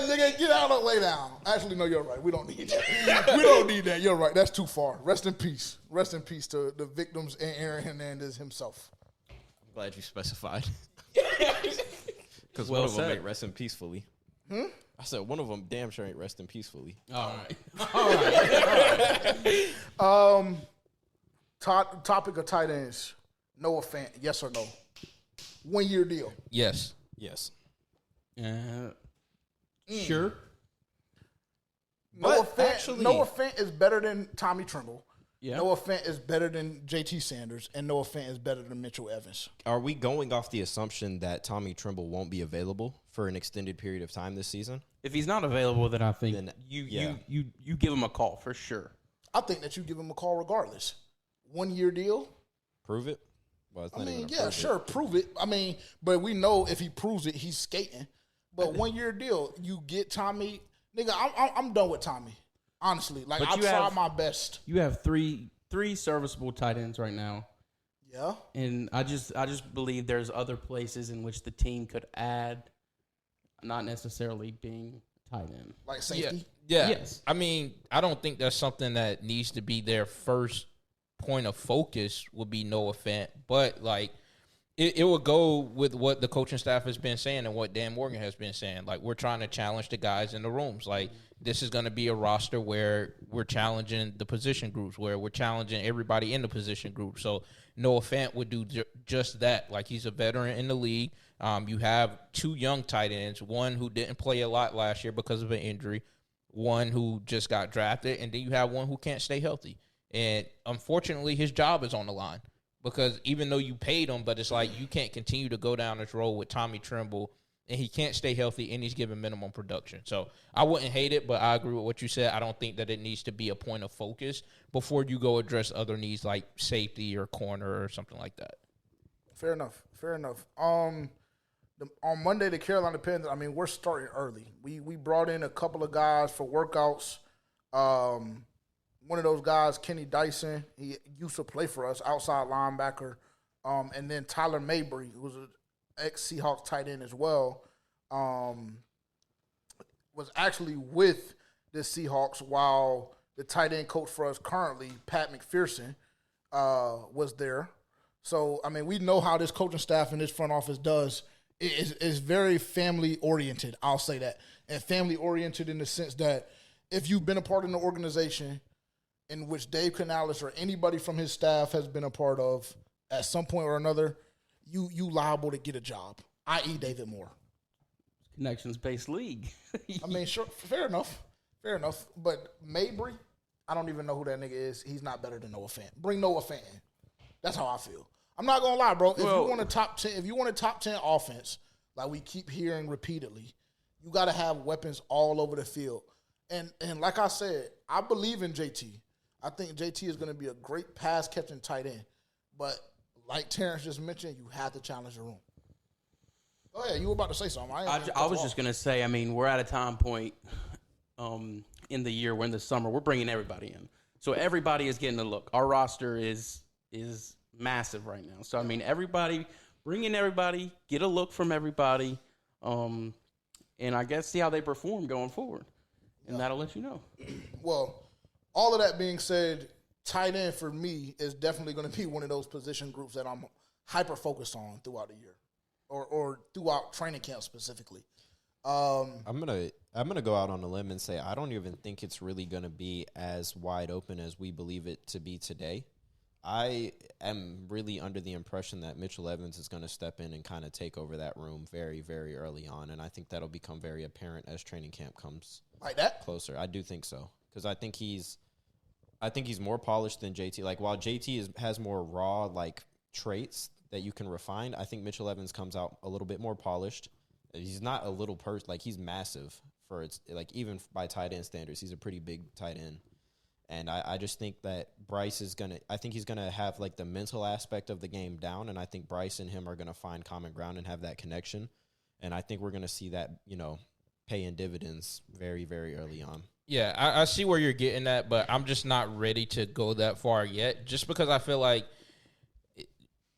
nigga, get out of the way now. Actually, no, you're right. We don't need that. We don't need that. You're right. That's too far. Rest in peace. Rest in peace to the victims and Aaron Hernandez himself. I'm glad you specified. Because Well one of them said. ain't resting peacefully. I said one of them damn sure ain't resting peacefully. All right. Topic of tight ends. Noah Fant, yes or no? 1 year deal. Yes. Yes. Sure. Noah But Fant is better than Tommy Tremble. Yeah. Noah Fant is better than JT Sanders, and Noah Fant is better than Mitchell Evans. Are we going off the assumption that Tommy Tremble won't be available for an extended period of time this season? If he's not available, then I think Then, you give him a call for sure. I think that you give him a call regardless. 1 year deal. Prove it? Well, it's I not mean, even a yeah, prove it. sure, prove it. I mean, but we know if he proves it, he's skating. But 1 year deal, you get Tommy. Nigga, I'm done with Tommy. Honestly, like But I you tried have- my best. You have three serviceable tight ends right now. Yeah. And I just believe there's other places in which the team could add, not necessarily being tight end. Like safety. Yeah. Yes. I mean, I don't think that's something that needs to be their first point of focus would be Noah Fant. But, like, it will go with what the coaching staff has been saying and what Dan Morgan has been saying. Like, we're trying to challenge the guys in the rooms. Like, this is going to be a roster where we're challenging the position groups, where we're challenging everybody in the position group. So Noah Fant would do just that. Like, he's a veteran in the league. You have two young tight ends, one who didn't play a lot last year because of an injury, one who just got drafted, and then you have one who can't stay healthy. And unfortunately, his job is on the line because even though you paid him, but it's like you can't continue to go down this road with Tommy Tremble, and he can't stay healthy, and he's giving minimum production. So I wouldn't hate it, but I agree with what you said. I don't think that it needs to be a point of focus before you go address other needs like safety or corner or something like that. Fair enough. On Monday, the Carolina Panthers, I mean, we're starting early. We brought in a couple of guys for workouts. One of those guys, Kenny Dyson, he used to play for us, outside linebacker. And then Tyler Mabry, who's an ex-Seahawks tight end as well. was actually with the Seahawks while the tight end coach for us currently, Pat McPherson, was there. So, I mean, we know how this coaching staff and this front office does. It's very family-oriented, I'll say that. And family-oriented in the sense that if you've been a part of an organization in which Dave Canales or anybody from his staff has been a part of at some point or another, you liable to get a job, i.e. David Moore. Connections-based league. I mean, sure, fair enough. But Mabry, I don't even know who that nigga is. He's not better than Noah Fant. Bring Noah Fant in. That's how I feel. I'm not gonna lie, bro. If you want a top 10 offense, like we keep hearing repeatedly, you got to have weapons all over the field. And like I said, I believe in JT. I think JT is going to be a great pass catching tight end. But like Terrence just mentioned, you have to challenge the room. Go ahead. You were about to say something. I was just going to say, I mean, we're at a time point in the year, we're in the summer, we're bringing everybody in. So everybody is getting a look. Our roster is massive right now. So, I mean, bring in everybody, get a look from everybody, and I guess see how they perform going forward. And that'll let you know. Well, all of that being said, tight end for me is definitely going to be one of those position groups that I'm hyper-focused on throughout the year or throughout training camp specifically. I'm gonna go out on a limb and say I don't even think it's really gonna be as wide open as we believe it to be today. I am really under the impression that Mitchell Evans is going to step in and kind of take over that room very, very early on, and I think that'll become very apparent as training camp comes closer. I do think so because I think he's more polished than JT. Like while JT has more raw like traits that you can refine, I think Mitchell Evans comes out a little bit more polished. He's not a little person, like he's massive for its like even by tight end standards. He's a pretty big tight end. And I just think that Bryce is I think he's going to have, like, the mental aspect of the game down, and I think Bryce and him are going to find common ground and have that connection. And I think we're going to see that, pay in dividends very, very early on. Yeah, I see where you're getting at, but I'm just not ready to go that far yet, just because I feel like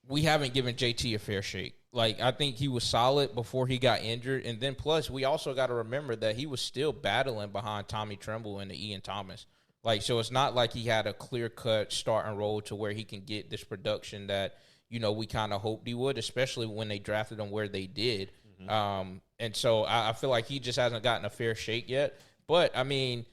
we haven't given JT a fair shake. Like, I think he was solid before he got injured, and then plus we also got to remember that he was still battling behind Tommy Tremble and Ian Thomas. Like, so it's not like he had a clear-cut start and roll to where he can get this production that, we kind of hoped he would, especially when they drafted him where they did. Mm-hmm. And so I feel like he just hasn't gotten a fair shake yet. But, I mean,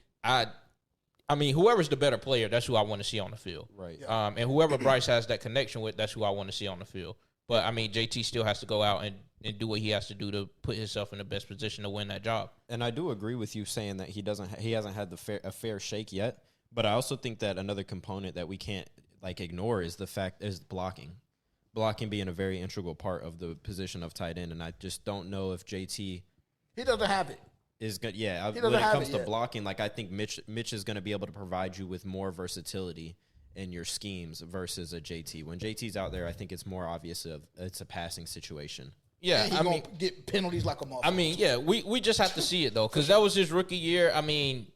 whoever's the better player, that's who I want to see on the field. Right. And whoever Bryce has that connection with, that's who I want to see on the field. But, I mean, JT still has to go out and do what he has to do to put himself in the best position to win that job. And I do agree with you saying that he hasn't had a fair shake yet. But I also think that another component that we can't ignore is the fact is blocking. Blocking being a very integral part of the position of tight end, and I just don't know if JT he doesn't have it. Is good. Yeah, when it comes to blocking, I think Mitch is going to be able to provide you with more versatility in your schemes versus a JT. When JT's out there, I think it's more obvious it's a passing situation. Yeah, I mean, get penalties like a motherfucker. I mean, yeah, we just have to see it though, because that was his rookie year. I mean,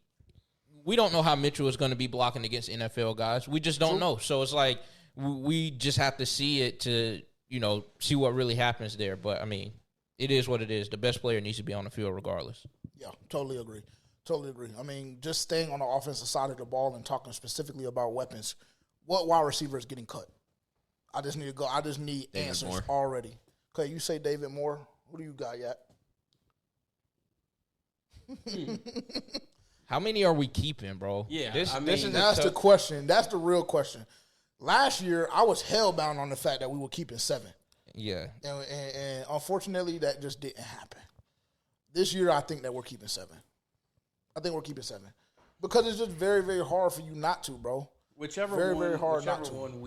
we don't know how Mitchell is going to be blocking against NFL guys. We just don't know. So it's like we just have to see it to, see what really happens there. But, I mean, it is what it is. The best player needs to be on the field regardless. Yeah, totally agree. I mean, just staying on the offensive side of the ball and talking specifically about weapons, what wide receiver is getting cut? I just need David answers Moore. Already. Okay, you say David Moore. Who do you got yet? How many are we keeping, bro? Yeah, that's the question. That's the real question. Last year, I was hellbound on the fact that we were keeping 7. Yeah. And unfortunately, that just didn't happen. This year, I think that we're keeping 7. I think we're keeping 7. Because it's just very, very hard for you not to, bro. Whichever one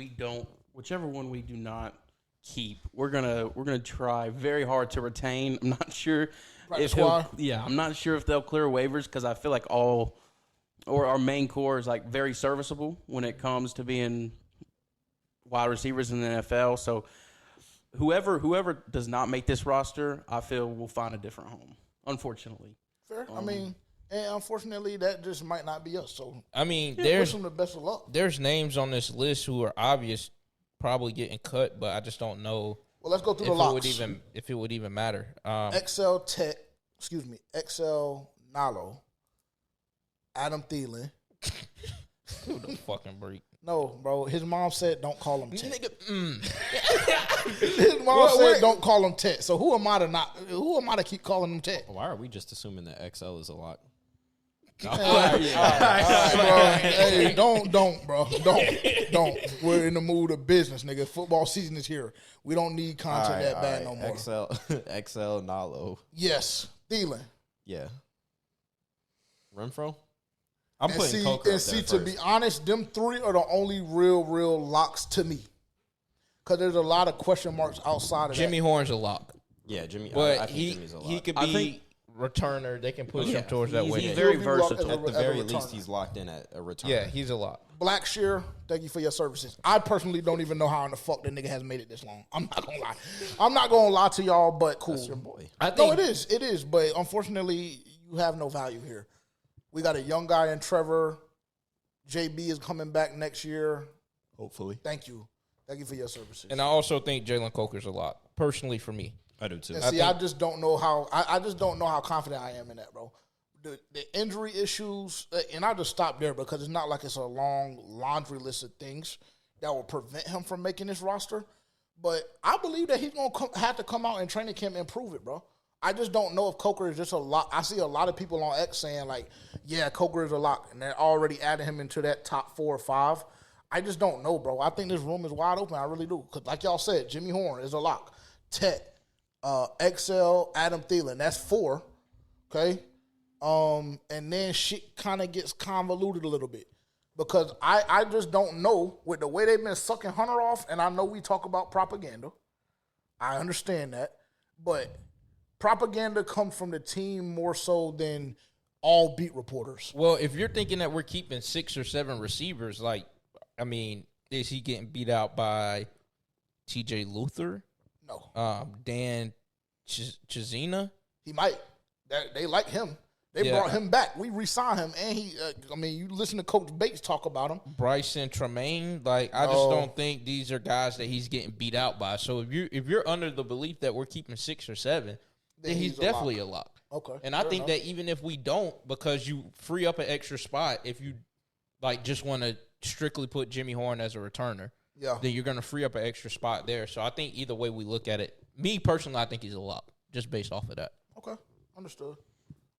we do not keep, we're gonna try very hard to retain. I'm not sure I'm not sure if they'll clear waivers because I feel like our main core is very serviceable when it comes to being wide receivers in the NFL. So whoever does not make this roster, I feel will find a different home. Unfortunately, fair. And unfortunately, that just might not be us. So I mean, wish them the best of luck. There's names on this list who are obvious, probably getting cut, but I just don't know. Well, let's go through the locks. If it would even matter. XL Nalo, Adam Thielen. Who the fucking break? No, bro. His mom said don't call him Tet. His mom said don't call him Tet. So who am I to keep calling him Tet? Why are we just assuming that XL is a lock? All right, bro. Hey, don't, bro. Don't. We're in the mood of business, nigga. Football season is here. We don't need content that bad no more. XL, Nalo. Yes. Thielen. Yeah. Renfro? I'm putting Coker up there first. To be honest, them three are the only real locks to me. Because there's a lot of question marks outside of Jimmy Horn's a lock. Yeah, Jimmy. But I think Jimmy's a lock. He could be returner. They can push him towards that way. He's very versatile. At the very least, he's locked in at a returner. Yeah, he's a lock. Blackshear, thank you for your services. I personally don't even know how in the fuck that nigga has made it this long. I'm not gonna lie. I'm not gonna lie to y'all, but cool. That's your boy. No, it is. It is. But unfortunately, you have no value here. We got a young guy in Trevor. JB is coming back next year. Hopefully. Thank you. Thank you for your services. And I also think Jalen Coker's a lock, personally for me. I do too. And see, I just don't know how. I just don't know how confident I am in that, bro. The injury issues, and I'll just stop there because it's not like it's a long laundry list of things that will prevent him from making this roster. But I believe that he's gonna have to come out in training camp and prove it, bro. I just don't know if Coker is just a lock. I see a lot of people on X saying like, "Yeah, Coker is a lock," and they're already adding him into that top 4 or 5. I just don't know, bro. I think this room is wide open. I really do. Because like y'all said, Jimmy Horn is a lock. Tet, XL, Adam Thielen. That's 4. Okay? And then shit kind of gets convoluted a little bit. Because I just don't know with the way they've been sucking Hunter off, and I know we talk about propaganda. I understand that. But propaganda comes from the team more so than all beat reporters. Well, if you're thinking that we're keeping 6 or 7 receivers, like, I mean, is he getting beat out by TJ Luther? No. Dan Chizina? He might. They like him. They brought him back. We re-signed him, and he. You listen to Coach Bates talk about him. Bryson Tremaine, I just don't think these are guys that he's getting beat out by. So if you're under the belief that we're keeping 6 or 7, then he's definitely a lock. Okay. And I think that even if we don't, because you free up an extra spot, if you just want to strictly put Jimmy Horn as a returner, then you're going to free up an extra spot there. So I think either way we look at it, me personally, I think he's a lock just based off of that. Okay, understood.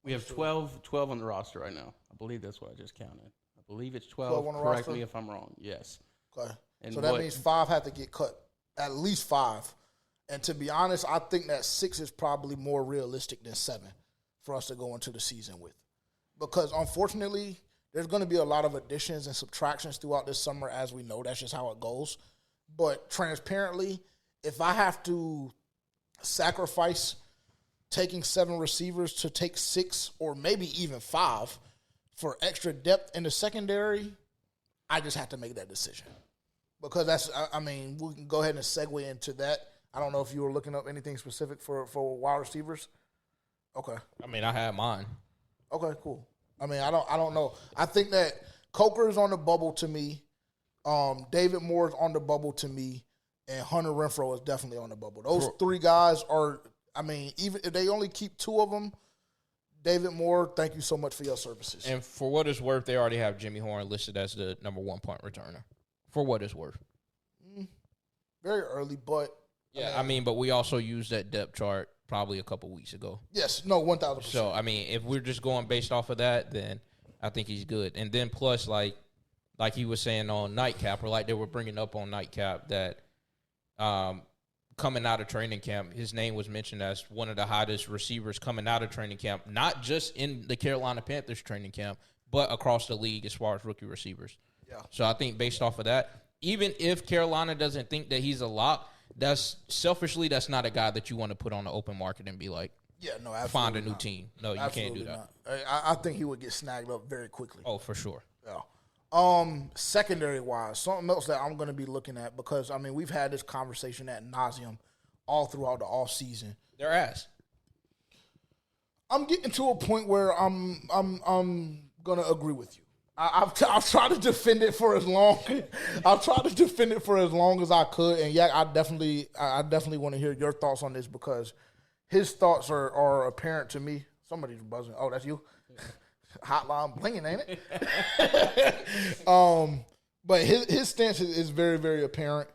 We have 12 on the roster right now. I believe that's what I just counted. I believe it's 12. On the Correct roster? me if I'm wrong. Yes. Okay. And so that means 5 have to get cut. At least 5. And to be honest, I think that 6 is probably more realistic than 7 for us to go into the season with. Because unfortunately, there's going to be a lot of additions and subtractions throughout this summer, as we know. That's just how it goes. But transparently, if I have to sacrifice taking 7 receivers to take 6 or maybe even 5 for extra depth in the secondary, I just have to make that decision. Because we can go ahead and segue into that. I don't know if you were looking up anything specific for wide receivers. Okay. I had mine. Okay, cool. I don't know. I think that Coker is on the bubble to me. David Moore is on the bubble to me. And Hunter Renfro is definitely on the bubble. Those 3 guys are, even if they only keep 2 of them, David Moore, thank you so much for your services. And for what it's worth, they already have Jimmy Horn listed as the number 1 punt returner. For what it's worth. Very early, but. Yeah, but we also used that depth chart probably a couple weeks ago. Yes, no, 1,000%. So, if we're just going based off of that, then I think he's good. And then plus, like he was saying on Nightcap, or like they were bringing up on Nightcap, that coming out of training camp, his name was mentioned as one of the hottest receivers coming out of training camp, not just in the Carolina Panthers training camp, but across the league as far as rookie receivers. Yeah. So I think based off of that, even if Carolina doesn't think that he's a lock, that's not a guy that you want to put on the open market and be like, find a new team. No, you can't do that. I think he would get snagged up very quickly. Oh, for sure. Yeah. Secondary wise, something else that I'm going to be looking at, because we've had this conversation ad nauseum all throughout the off season. Their ass. I'm getting to a point where I'm going to agree with you. I've tried to defend it for as long. I've tried to defend it for as long as I could, and I definitely want to hear your thoughts on this, because his thoughts are apparent to me. So Somebody's buzzing. Oh, that's you? Hotline blinging, ain't it? But his stance is very, very apparent.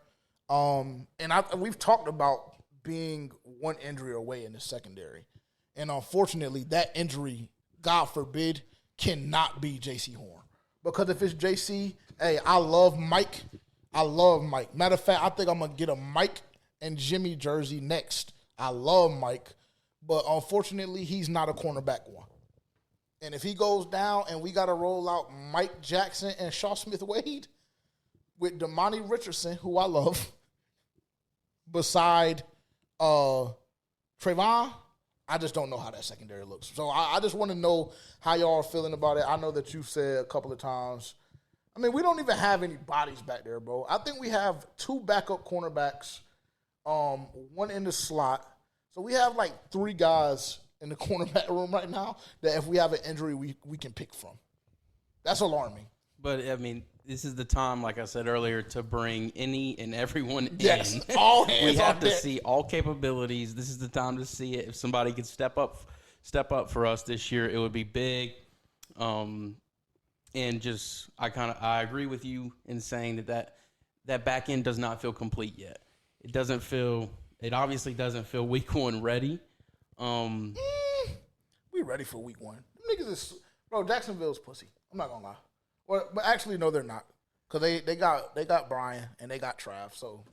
And we've talked about being one injury away in the secondary. And unfortunately, that injury, God forbid, cannot be J.C. Horn. Because if it's J.C., hey, I love Mike. Matter of fact, I think I'm going to get a Mike and Jimmy jersey next. I love Mike. But unfortunately, he's not a cornerback one. And if he goes down and we got to roll out Mike Jackson and Shaw Smith-Wade with Damani Richardson, who I love, beside Trayvon, I just don't know how that secondary looks. So I just want to know how y'all are feeling about it. I know that you said a couple of times. I mean, we don't even have any bodies back there, bro. I think we have 2 backup cornerbacks, one in the slot. So we have like 3 guys in the cornerback room right now that if we have an injury, we can pick from. That's alarming. But, I mean, this is the time, like I said earlier, to bring any and everyone in. Yes, all hands we have on to deck. see all capabilities. This is the time to see it. If somebody could step up for us this year, it would be big. And just I agree with you in saying that back end does not feel complete yet. It obviously doesn't feel week 1 ready. We ready for week 1. Them niggas is, bro, Jacksonville's pussy. I'm not gonna lie. Well, but actually, no, they're not. Because they got Brian and they got Trav. So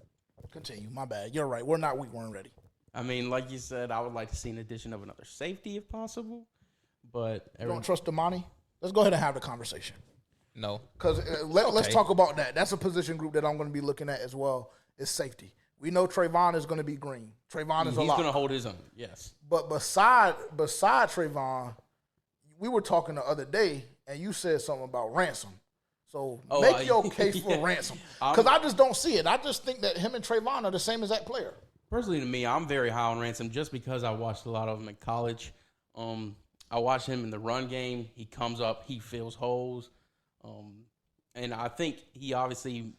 continue. My bad. You're right. We're not week 1 ready. I mean, like you said, I would like to see an addition of another safety if possible. But you don't trust Damani? Let's go ahead and have the conversation. No. Because let's talk about that. That's a position group that I'm going to be looking at as well, is safety. We know Trayvon is going to be green. Trayvon is a lot. He's going to hold his own, yes. But beside Trayvon, we were talking the other day, and you said something about Ransom. So make your case for Ransom. Because I just don't see it. I just think that him and Trayvon are the same exact player. Personally, to me, I'm very high on Ransom just because I watched a lot of him in college. I watched him in the run game. He comes up, he fills holes. And I think he obviously,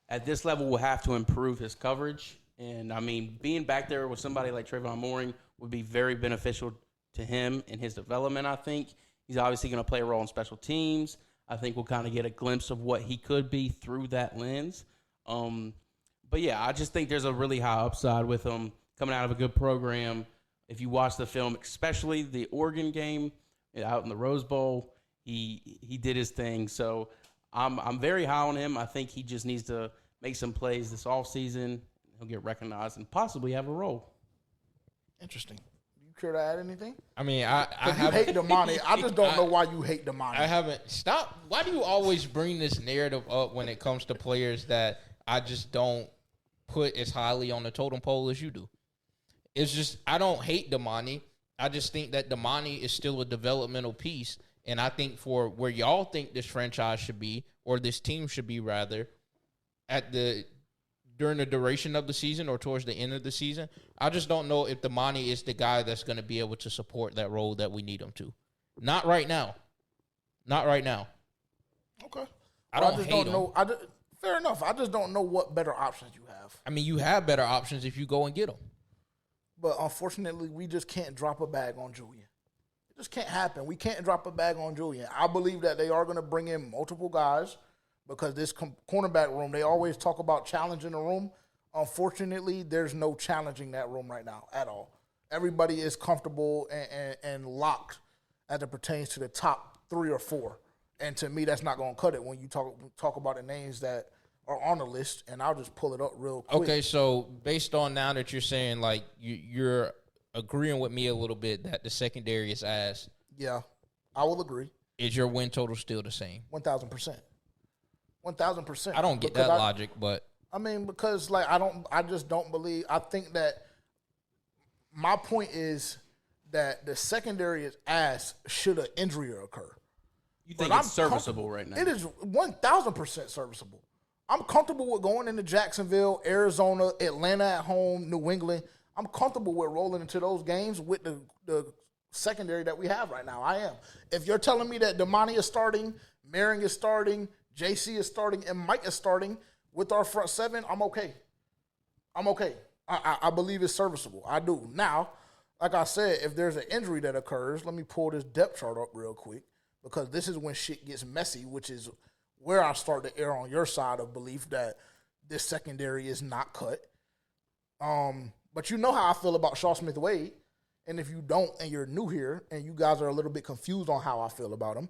at this level, will have to improve his coverage. And, I mean, being back there with somebody like Trayvon Mooring would be very beneficial to him and his development, I think. He's obviously going to play a role in special teams. I think we'll kind of get a glimpse of what he could be through that lens. But, yeah, I just think there's a really high upside with him coming out of a good program. If you watch the film, especially the Oregon game out in the Rose Bowl, he did his thing. So I'm very high on him. I think he just needs to make some plays this offseason. He'll get recognized and possibly have a role. Interesting. You care to add anything? I mean, you hate Damani. I just don't know why you hate Damani. I haven't. Stop. Why do you always bring this narrative up when it comes to players that I just don't put as highly on the totem pole as you do? It's just, I don't hate Damani. I just think that Damani is still a developmental piece. And I think for where y'all think this franchise should be, or this team should be rather, during the duration of the season or towards the end of the season, I just don't know if Damani is the guy that's going to be able to support that role that we need him to. Not right now. Not right now. Okay. I don't hate him. Fair enough. I just don't know what better options you have. I mean, you have better options if you go and get them. But unfortunately, we just can't drop a bag on Julian. It just can't happen. We can't drop a bag on Julian. I believe that they are going to bring in multiple guys because this cornerback room, they always talk about challenging the room. Unfortunately, there's no challenging that room right now at all. Everybody is comfortable and locked as it pertains to the top 3 or 4. And to me, that's not going to cut it when you talk about the names that are on the list, and I'll just pull it up real quick. Okay, so based on now that you're saying, like, you're agreeing with me a little bit that the secondary is ass. Yeah, I will agree. Is your win total still the same? 1,000%. 1,000%. I don't get that logic, but I mean, because like I just don't believe. I think that my point is that the secondary is ass should an injury occur. You think it's serviceable right now? It is 1,000% serviceable. I'm comfortable with going into Jacksonville, Arizona, Atlanta at home, New England. I'm comfortable with rolling into those games with the secondary that we have right now. I am. If you're telling me that Damani is starting, Merring is starting, JC is starting, and Mike is starting with our front 7, I'm okay. I'm okay. I believe it's serviceable. I do. Now, like I said, if there's an injury that occurs, let me pull this depth chart up real quick because this is when shit gets messy, which is where I start to err on your side of belief that this secondary is not cut. But you know how I feel about Shaw Smith-Wade, and if you don't and you're new here and you guys are a little bit confused on how I feel about him,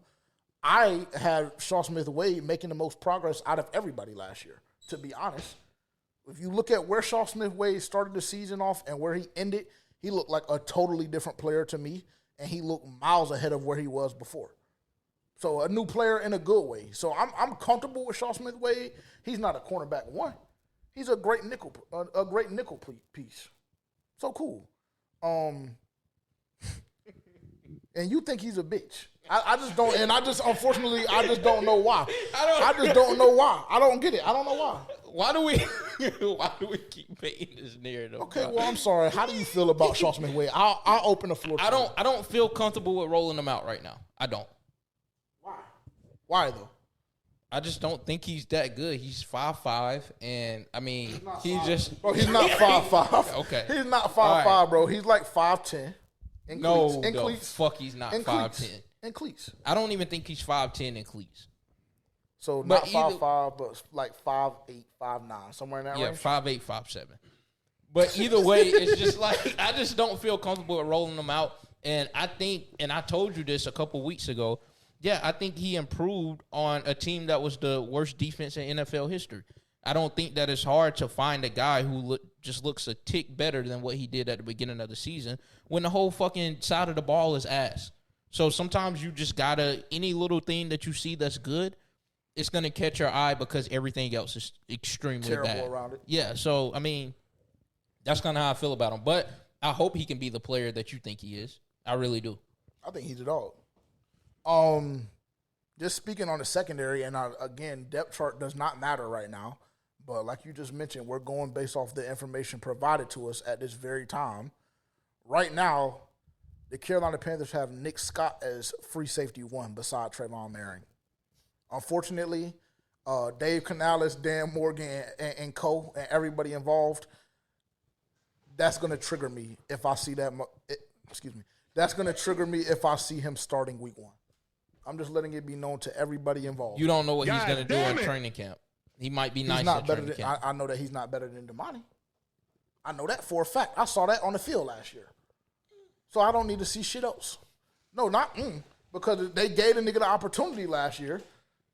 I had Shaw Smith-Wade making the most progress out of everybody last year, to be honest. If you look at where Shaw Smith-Wade started the season off and where he ended, he looked like a totally different player to me, and he looked miles ahead of where he was before. So a new player in a good way. So I'm comfortable with Shaw Smith-Wade. He's not a cornerback one. He's a great nickel piece. So cool. And you think he's a bitch. I just don't, and unfortunately, I just don't know why. I just don't know why. I don't get it. I don't know why. Why do we keep painting this narrative? Okay, well, I'm sorry. How do you feel about Shaw Smith-Wade? I'll open the floor. I don't feel comfortable with rolling him out right now. I don't. Why though? I just don't think he's that good. He's 5'5", and I mean, he's not 5'5". Okay, he's not 5'5", bro. He's like 5'10". Fuck, he's not 5'10". In cleats. I don't even think he's 5'10" in cleats. So not 5'5", but like 5'8", 5'9", somewhere in that range. Yeah, 5'8", 5'7". But either way, it's just like I just don't feel comfortable with rolling them out. And I think, and I told you this a couple weeks ago. Yeah, I think he improved on a team that was the worst defense in NFL history. I don't think that it's hard to find a guy who just looks a tick better than what he did at the beginning of the season when the whole fucking side of the ball is ass. So sometimes you just gotta, any little thing that you see that's good, it's gonna catch your eye because everything else is extremely terrible bad around it. Yeah, so I mean, that's kind of how I feel about him. But I hope he can be the player that you think he is. I really do. I think he's a dog. Just speaking on the secondary, and again, depth chart does not matter right now. But like you just mentioned, we're going based off the information provided to us at this very time. Right now, the Carolina Panthers have Nick Scott as free safety 1 beside Trayvon Merring. Unfortunately, Dave Canales, Dan Morgan, and Co., and everybody involved, that's going to trigger me if I see that. That's going to trigger me if I see him starting week 1. I'm just letting it be known to everybody involved. You don't know what he's going to do in training camp. He might be nice at training camp. I know that he's not better than Damani. I know that for a fact. I saw that on the field last year. So I don't need to see shit else. No, because they gave the nigga the opportunity last year,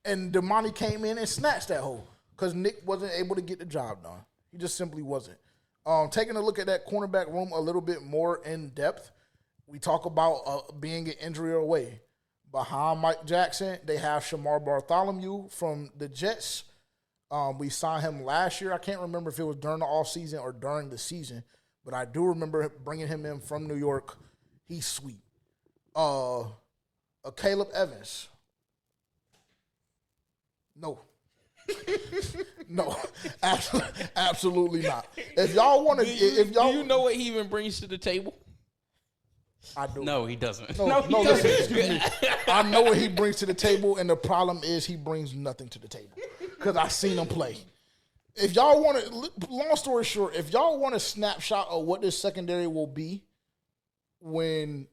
and Damani came in and snatched that hole because Nick wasn't able to get the job done. He just simply wasn't. Taking a look at that cornerback room a little bit more in depth, we talk about being an injury away. Behind Mike Jackson, they have Shamar Bartholomew from the Jets. We signed him last year. I can't remember if it was during the offseason or during the season, but I do remember bringing him in from New York. He's sweet. Caleb Evans. No. No, absolutely not. If y'all want to, do you know what he even brings to the table? I do. No, he doesn't. No, he doesn't. Excuse me. I know what he brings to the table, and the problem is he brings nothing to the table because I've seen him play. If y'all want to, long story short, if y'all want a snapshot of what this secondary will be when,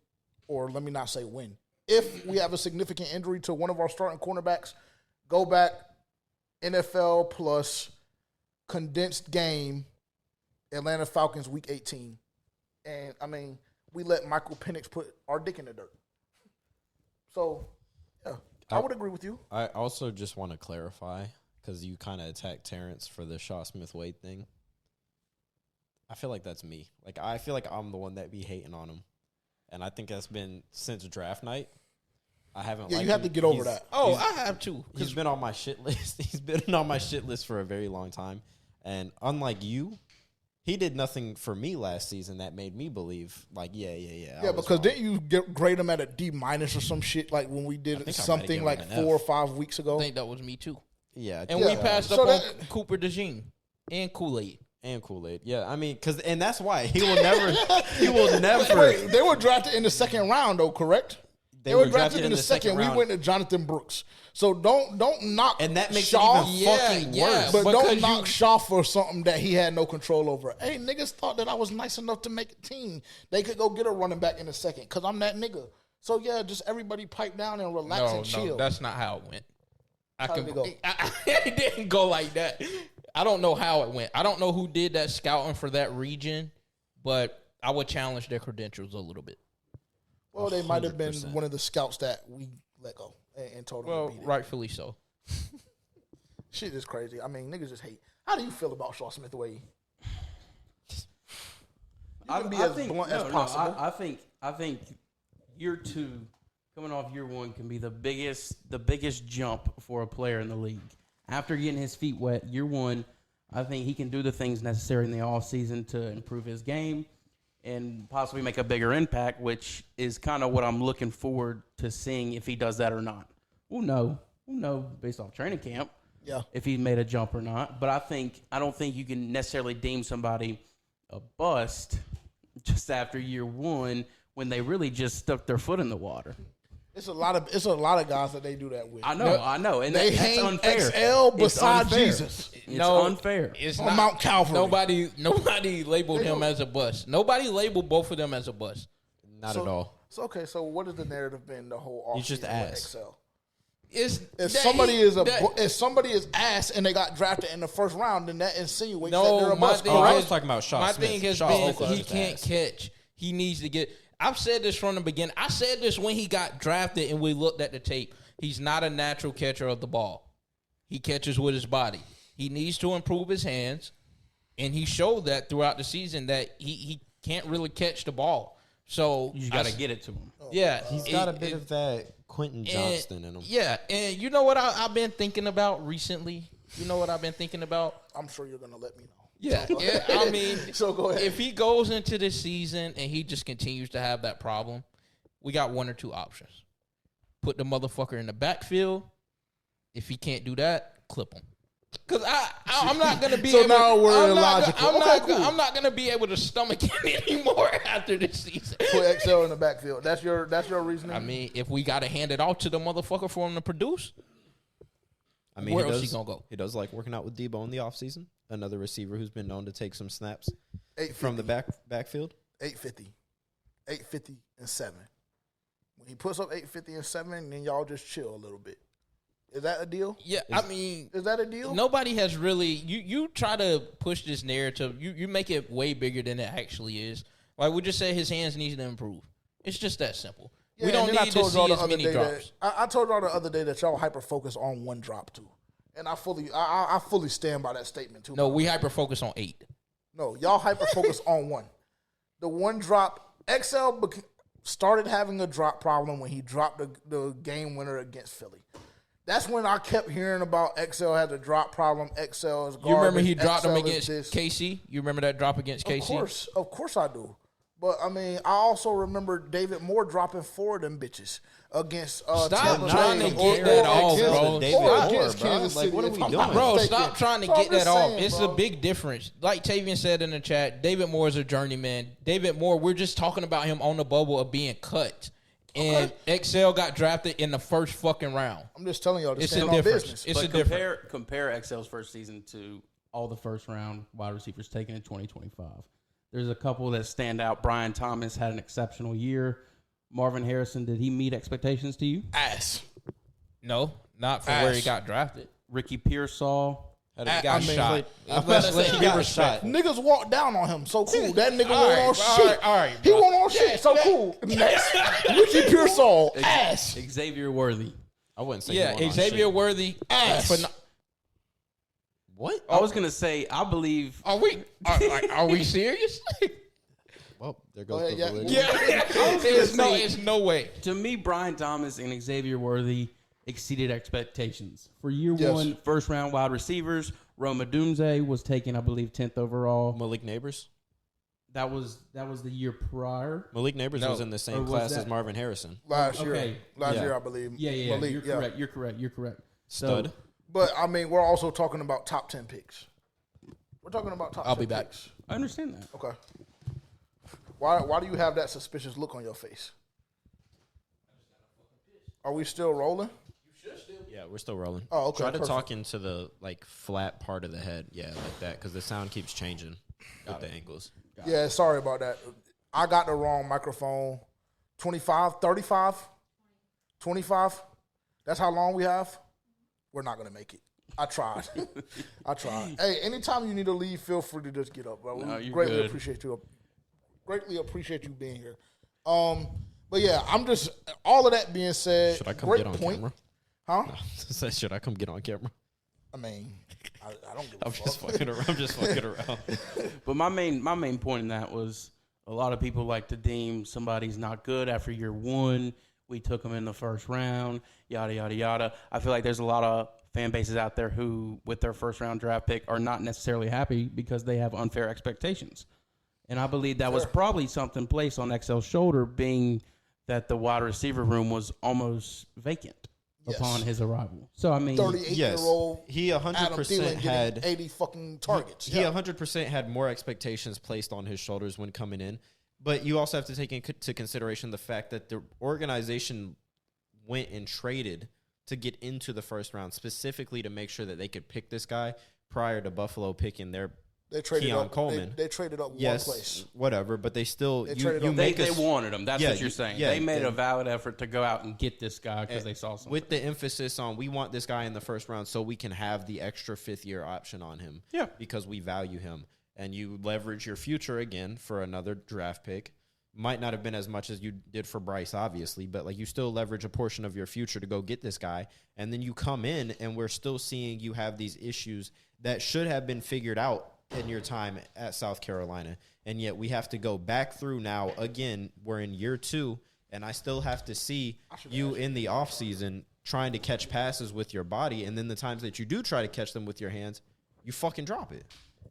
or let me not say when, if we have a significant injury to one of our starting cornerbacks, go back, NFL plus condensed game, Atlanta Falcons week 18. And, I mean, we let Michael Penix put our dick in the dirt. So, yeah, I would agree with you. I also just want to clarify, because you kind of attacked Terrence for the Shaw Smith-Wade thing. I feel like that's me. Like, I feel like I'm the one that be hating on him. And I think that's been since draft night. I haven't. Yeah, you have to get over that. Oh, I have too. He's been on my shit list. He's been on my shit list for a very long time. And unlike you, he did nothing for me last season that made me believe, like, yeah. Yeah, because didn't you grade him at a D- or some shit like when we did something like 4 or 5 weeks ago? I think that was me too. Yeah. And we passed up on Cooper DeJean and Kool-Aid. Yeah, I mean, and that's why he will never. Wait, they were drafted in the second round, though, correct? They were drafted in the second round. We went to Jonathan Brooks. So don't knock and that makes Shaw, it even fucking worse. But don't knock Shaw for something that he had no control over. Hey, niggas thought that I was nice enough to make a team. They could go get a running back in a second because I'm that nigga. So, yeah, just everybody pipe down and relax and chill. No, that's not how it went. It didn't go like that. I don't know how it went. I don't know who did that scouting for that region, but I would challenge their credentials a little bit. Well, they might have been one of the scouts that we let go and told them to beat it. Rightfully so. Shit is crazy. I mean, niggas just hate. How do you feel about Shaw Smith the way I think year two, coming off year one, can be the biggest jump for a player in the league. After getting his feet wet, year one, I think he can do the things necessary in the offseason to improve his game and possibly make a bigger impact, which is kind of what I'm looking forward to seeing if he does that or not. We'll know based off training camp if he made a jump or not. But I don't think you can necessarily deem somebody a bust just after year one when they really just stuck their foot in the water. It's a lot of guys that they do that with. I know, and they that's unfair. XL beside Jesus. It's unfair. It's on Mount Calvary. Nobody labeled him as a bust. Nobody labeled both of them as a bust. Not at all. So okay, so what has the narrative been the whole offseason? He's just ass. If somebody is ass and they got drafted in the first round, then that insinuates that they're a bust. I was talking about Shaw Smith. My thing has been he can't catch. He needs to get. I've said this from the beginning. I said this when he got drafted and we looked at the tape. He's not a natural catcher of the ball. He catches with his body. He needs to improve his hands, and he showed that throughout the season that he can't really catch the ball. So you got to get it to him. Yeah. He's got a bit of that Quentin Johnston in him. Yeah, and you know what I've been thinking about recently? I'm sure you're going to let me know. Yeah, I mean, so go ahead. If he goes into this season and he just continues to have that problem, we got one or two options. Put the motherfucker in the backfield. If he can't do that, clip him. Because I'm not going to be able. Now we're illogical. I'm not going to be able to stomach it anymore after this season. Put XL in the backfield. That's your reasoning. I mean, if we got to hand it off to the motherfucker for him to produce, where else he gonna go? He does like working out with Debo in the offseason. Another receiver who's been known to take some snaps from the backfield. 850 and 7. When he puts up 850 and 7, then y'all just chill a little bit. Is that a deal? Yeah, I mean, is that a deal? Nobody has really. You try to push this narrative. You make it way bigger than it actually is. Like we just said, his hands need to improve. It's just that simple. Yeah, we don't need to see as many drops. I told y'all the other day that y'all hyper focus on one drop too. And I fully stand by that statement too. No, we hyper focus on 8. No, y'all hyper focus on 1. The one drop, XL started having a drop problem when he dropped the game winner against Philly. That's when I kept hearing about XL had a drop problem. XL is garbage. You remember he dropped him against KC? You remember that drop against KC? Of course I do. But I mean, I also remember David Moore dropping 4 of them bitches against. Stop trying to get that off, bro. Kansas City. What are we doing, bro? Stop trying to get that off. It's a big difference. Like Tavian said in the chat, David Moore is a journeyman. David Moore, we're just talking about him on the bubble of being cut. And XL got drafted in the first fucking round. I'm just telling y'all, it's a difference. It's a difference. Compare XL's first season to all the first round wide receivers taken in 2025. There's a couple that stand out. Brian Thomas had an exceptional year. Marvin Harrison, did he meet expectations to you? Ass. No, not for where he got drafted. Ricky Pearsall. Got shot. Let's give shot. Niggas walked down on him. So cool. That nigga went on shit. All right, he went on shit. So cool. Next. Ricky Pearsall. Ass. Xavier Worthy. I wouldn't say Xavier Worthy. Ass. What? I was gonna say. I believe. Are we serious? Well, there goes the validity. There's no way. To me, Brian Thomas and Xavier Worthy exceeded expectations. For year one, first round wide receivers, Roma Dunze was taken, I believe, 10th overall. Malik Neighbors. That was the year prior. Malik Neighbors was in the same class as Marvin Harrison. Last year, I believe. Yeah. Malik, You're correct. Stud. So, but, I mean, we're also talking about top 10 picks. We're talking about top 10 I'll be back. Picks. I understand that. Okay. Why do you have that suspicious look on your face? Are we still rolling? Yeah, we're still rolling. Oh, okay. Try to talk into the flat part of the head. Yeah, like that, because the sound keeps changing with the angles. Yeah, sorry about that. I got the wrong microphone. 25, 35, 25. That's how long we have. We're not gonna make it. I tried. Hey, anytime you need to leave, feel free to just get up, bro. We greatly appreciate you. Greatly appreciate you being here. But yeah, I'm just all of that being said. Should I come great get on point. camera? Huh? No. Should I come get on camera? I mean, I don't give a I'm fuck. just fucking around. I'm just fucking around. But my main point in that was a lot of people like to deem somebody's not good after year one. We took them in the first round, yada, yada, yada. I feel like there's a lot of fan bases out there who, with their first round draft pick, are not necessarily happy because they have unfair expectations. And I believe that was probably something placed on XL's shoulder, being that the wide receiver room was almost vacant upon his arrival. So, I mean, 38-year-old he 100% had 80 fucking targets. He 100% had more expectations placed on his shoulders when coming in. But you also have to take into consideration the fact that the organization went and traded to get into the first round specifically to make sure that they could pick this guy prior to Buffalo picking their Keon Coleman. They traded up one place. Whatever, but they still they wanted him. That's what you're saying. Yeah, they made a valid effort to go out and get this guy because they saw something. With the emphasis on we want this guy in the first round so we can have the extra fifth-year option on him. Yeah. Because we value him. And you leverage your future again for another draft pick. Might not have been as much as you did for Bryce, obviously, but you still leverage a portion of your future to go get this guy. And then you come in and we're still seeing you have these issues that should have been figured out in your time at South Carolina. And yet we have to go back through now. Again, we're in year 2, and I still have to see you in the offseason trying to catch passes with your body. And then the times that you do try to catch them with your hands, you fucking drop it.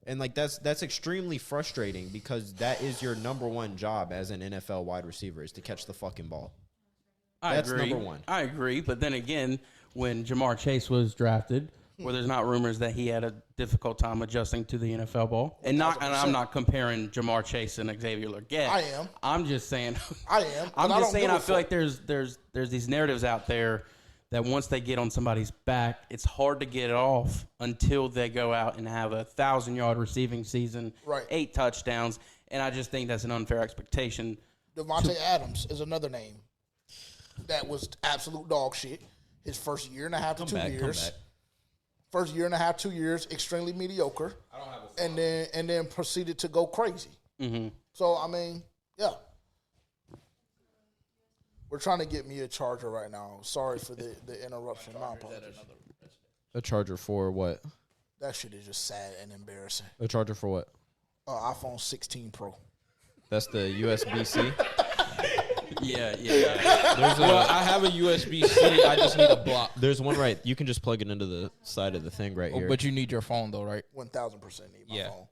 And that's extremely frustrating because that is your number one job as an NFL wide receiver is to catch the fucking ball. That's agree. Number one. I agree. But then again, when Jamar Chase was drafted, where there's not rumors that he had a difficult time adjusting to the NFL ball, and I'm not comparing Jamar Chase and Xavier Legette. I am. I'm just saying. I am. I'm just saying. I feel like there's these narratives out there that once they get on somebody's back, it's hard to get it off until they go out and have a 1,000-yard receiving season, 8 touchdowns, and I just think that's an unfair expectation. Devontae Adams is another name that was absolute dog shit. His first year and a half to 2 years. First year and a half, 2 years, extremely mediocre, and then proceeded to go crazy. Mm-hmm. So I mean, yeah. We're trying to get me a charger right now. Sorry for the interruption. My apologies. A charger for what? That shit is just sad and embarrassing. A charger for what? iPhone 16 Pro. That's the USB-C? Yeah. I have a USB-C. I just need a block. There's one right. You can just plug it into the side of the thing right here. But you need your phone, though, right? 1,000% need my phone.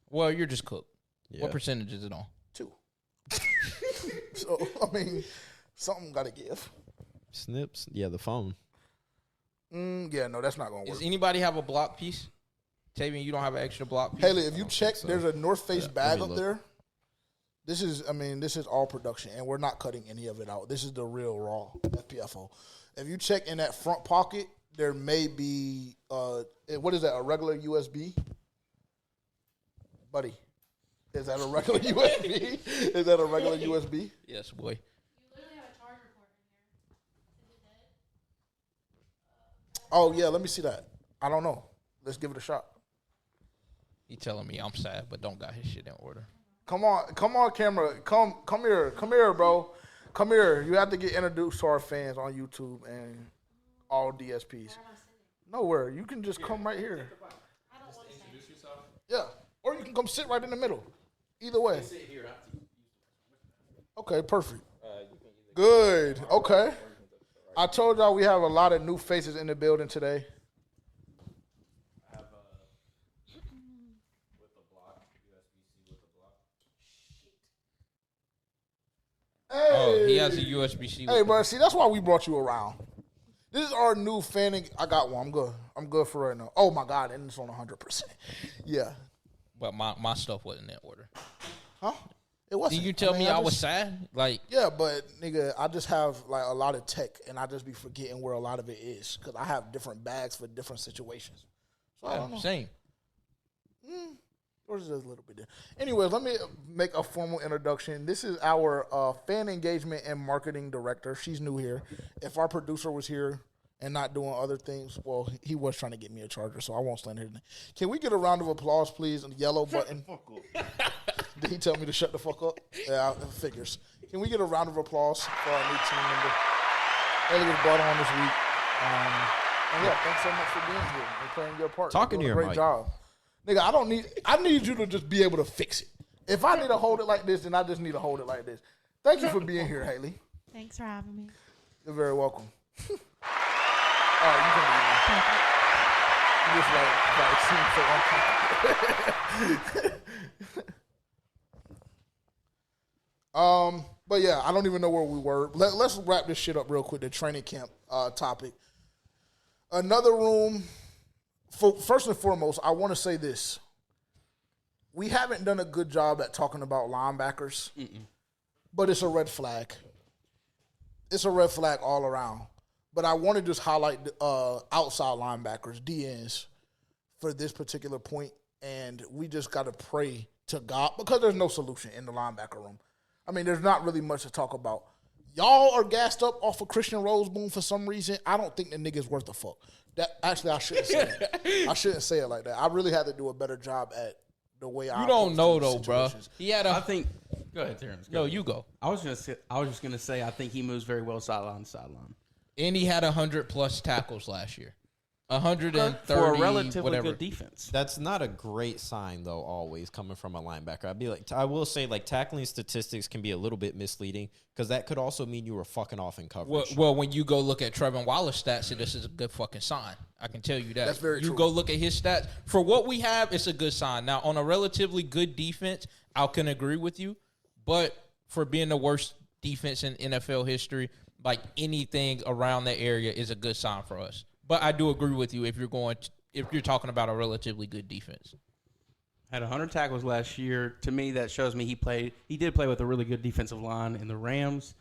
Well, you're just cooked. Yeah. What percentage is it on? 2. So, I mean, something got to give. Snips. Yeah, the phone. Yeah, no, that's not going to work. Does anybody have a block piece? Tavian, you don't have an extra block piece? Haley, if you check, there's a North Face bag up there. This is all production, and we're not cutting any of it out. This is the real raw FPFO. If you check in that front pocket, there may be, what is that, a regular USB? Buddy, is that a regular USB? Is that a regular USB? Yes, boy. You literally have a charger port in here. Is it dead? Oh, yeah, let me see that. I don't know. Let's give it a shot. He telling me I'm sad, but don't got his shit in order. Come on, camera. Come here, bro. Come here. You have to get introduced to our fans on YouTube and all DSPs. Nowhere. You can just come right here. Just introduce yourself. Yeah. Or you can come sit right in the middle. Either way. Okay, perfect. Good. Okay. I told y'all we have a lot of new faces in the building today. Hey. Oh, he has a USB-C. Hey, bro, see, that's why we brought you around. This is our new fanning. I got one. I'm good for right now. Oh, my God, and it's on 100%. Yeah. But my stuff wasn't in order. Huh? It wasn't. Did you tell me I was sad? Like, yeah, but nigga, I just have like a lot of tech, and I just be forgetting where a lot of it is because I have different bags for different situations. So I don't know. Same. Or is it a little bit different? Anyways, let me make a formal introduction. This is our fan engagement and marketing director. She's new here. If our producer was here and not doing other things, well, he was trying to get me a charger, so I won't stand here. Can we get a round of applause, please? And the yellow button. Did he tell me to shut the fuck up? Yeah, figures. Can we get a round of applause for our new team member? Haley was brought on this week. And yeah, thanks so much for being here and playing your part. Talking to your great mic. job. Nigga, I need you to just be able to fix it. If I need to hold it like this, then I just need to hold it like this. Thank you for being here, Haley. Thanks for having me. You're very welcome. All right, you can leave now. You just like seem so uncomfortable. But yeah, I don't even know where we were. Let's wrap this shit up real quick. The training camp topic. Another room. First and foremost, I want to say this. We haven't done a good job at talking about linebackers, but it's a red flag. It's a red flag all around. But I want to just highlight outside linebackers, DNs, for this particular point, and we just got to pray to God because there's no solution in the linebacker room. I mean, there's not really much to talk about. Y'all are gassed up off of Christian Roseboom for some reason. I don't think the nigga's worth a fuck. Actually, I shouldn't say that. I shouldn't say it like that. I really had to do a better job at the way I. You don't know though, bro. He had I think. Go ahead, Terrence. No, you go. I was just gonna say I think he moves very well sideline to sideline. And he had 100+ tackles last year. 130 for a relatively whatever. good defense. That's not a great sign, though, always coming from a linebacker. I will say, like, tackling statistics can be a little bit misleading because that could also mean you were fucking off in coverage. Well, when you go look at Trevin Wallace's stats, this is a good fucking sign. I can tell you that. That's very true. You go look at his stats. For what we have, it's a good sign. Now, on a relatively good defense, I can agree with you. But for being the worst defense in NFL history, like anything around that area is a good sign for us. But I do agree with you if you're talking about a relatively good defense. Had 100 tackles last year. To me, that shows me he did play with a really good defensive line in the Rams,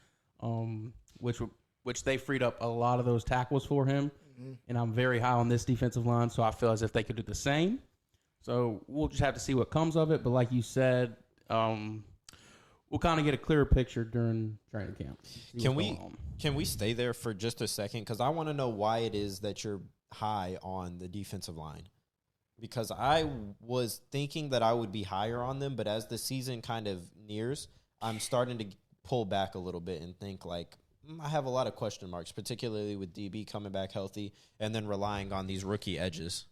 which they freed up a lot of those tackles for him. Mm-hmm. And I'm very high on this defensive line, so I feel as if they could do the same. So we'll just have to see what comes of it. But like you said, we'll kind of get a clearer picture during training camp. Can we stay there for just a second? Because I want to know why it is that you're high on the defensive line. Because I was thinking that I would be higher on them, but as the season kind of nears, I'm starting to pull back a little bit and think, like, I have a lot of question marks, particularly with DB coming back healthy and then relying on these rookie edges.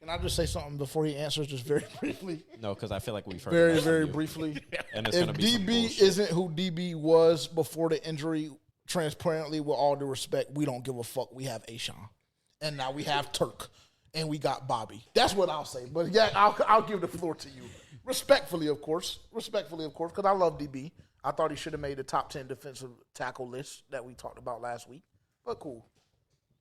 Can I just say something before he answers just very briefly? No, because I feel like we've heard very, very briefly. And it's if gonna be DB isn't who DB was before the injury, transparently, with all due respect, we don't give a fuck. We have Ashawn. And now we have Turk. And we got Bobby. That's what I'll say. But, yeah, I'll give the floor to you. Respectfully, of course, because I love DB. I thought he should have made the top 10 defensive tackle list that we talked about last week. But cool.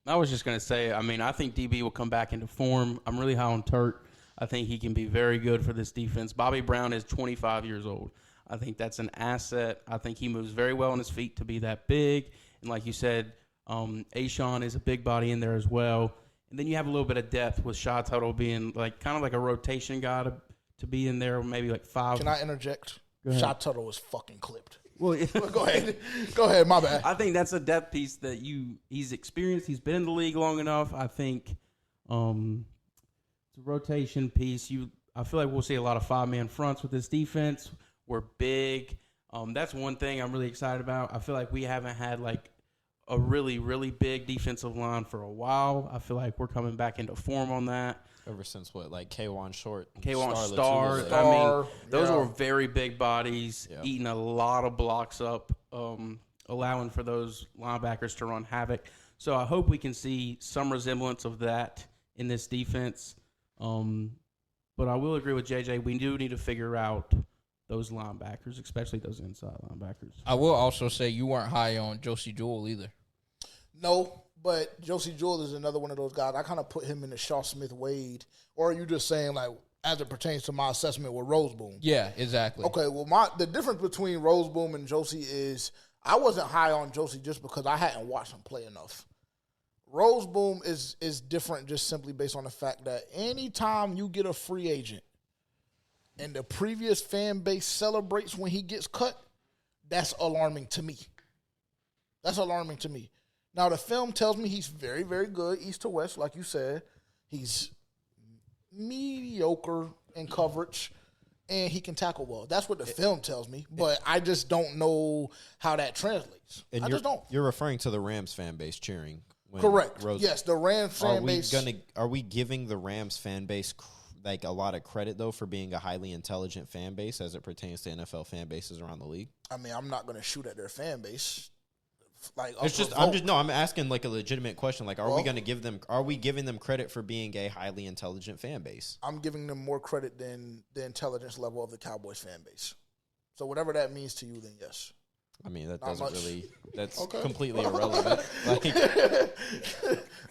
I was just going to say, I mean, I think DB will come back into form. I'm really high on Turk. I think he can be very good for this defense. Bobby Brown is 25 years old. I think that's an asset. I think he moves very well on his feet to be that big. And like you said, Ashawn is a big body in there as well. And then you have a little bit of depth with Shot Tuttle being like kind of like a rotation guy to be in there, maybe like 5. Can I interject? Shot Tuttle was fucking clipped. Well, go ahead. Go ahead. My bad. I think that's a depth piece that he's experienced. He's been in the league long enough. I think it's a rotation piece. I feel like we'll see a lot of 5-man fronts with this defense. We're big. That's one thing I'm really excited about. I feel like we haven't had like a really, really big defensive line for a while. I feel like we're coming back into form on that. Ever since what, like K1 Short? K1 Star. I mean, those were very big bodies, eating a lot of blocks up, allowing for those linebackers to run havoc. So I hope we can see some resemblance of that in this defense. But I will agree with JJ. We do need to figure out those linebackers, especially those inside linebackers. I will also say you weren't high on Josie Jewell either. No, but Josie Jewell is another one of those guys. I kind of put him in the Shaw Smith Wade. Or are you just saying, like, as it pertains to my assessment with Rose Boom. Yeah, exactly. Okay, well, the difference between Rose Boom and Josie is I wasn't high on Josie just because I hadn't watched him play enough. Rose Boom is different just simply based on the fact that anytime you get a free agent and the previous fan base celebrates when he gets cut, that's alarming to me. That's alarming to me. Now, the film tells me he's very, very good, east to west, like you said. He's mediocre in coverage, and he can tackle well. That's what the film tells me, but I just don't know how that translates. And I just don't. You're referring to the Rams fan base cheering. Correct. Yes, the Rams fan base. Are we giving the Rams fan base like a lot of credit though for being a highly intelligent fan base as it pertains to NFL fan bases around the league? I mean, I'm not going to shoot at their fan base. Like I'm asking like a legitimate question. Like, are we giving them credit for being a highly intelligent fan base? I'm giving them more credit than the intelligence level of the Cowboys fan base. So whatever that means to you, then yes. I mean, that doesn't really. That's completely irrelevant. Like,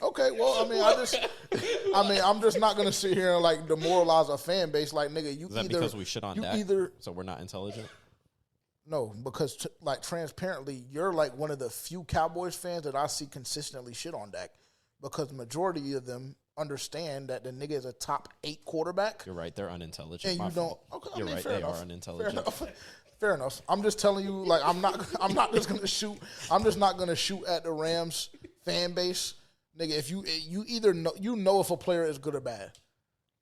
okay, well, I'm just not gonna sit here and like demoralize a fan base. Like, nigga, is that because we shit on Dak? So we're not intelligent. No, because like transparently, you're like one of the few Cowboys fans that I see consistently shit on Dak, because the majority of them understand that the nigga is a top 8 quarterback. You're right; they're unintelligent. And you don't. Okay, you're right; they are unintelligent. Fair enough. I'm just telling you, like, I'm not just gonna shoot. I'm just not gonna shoot at the Rams fan base, nigga. If you either know if a player is good or bad.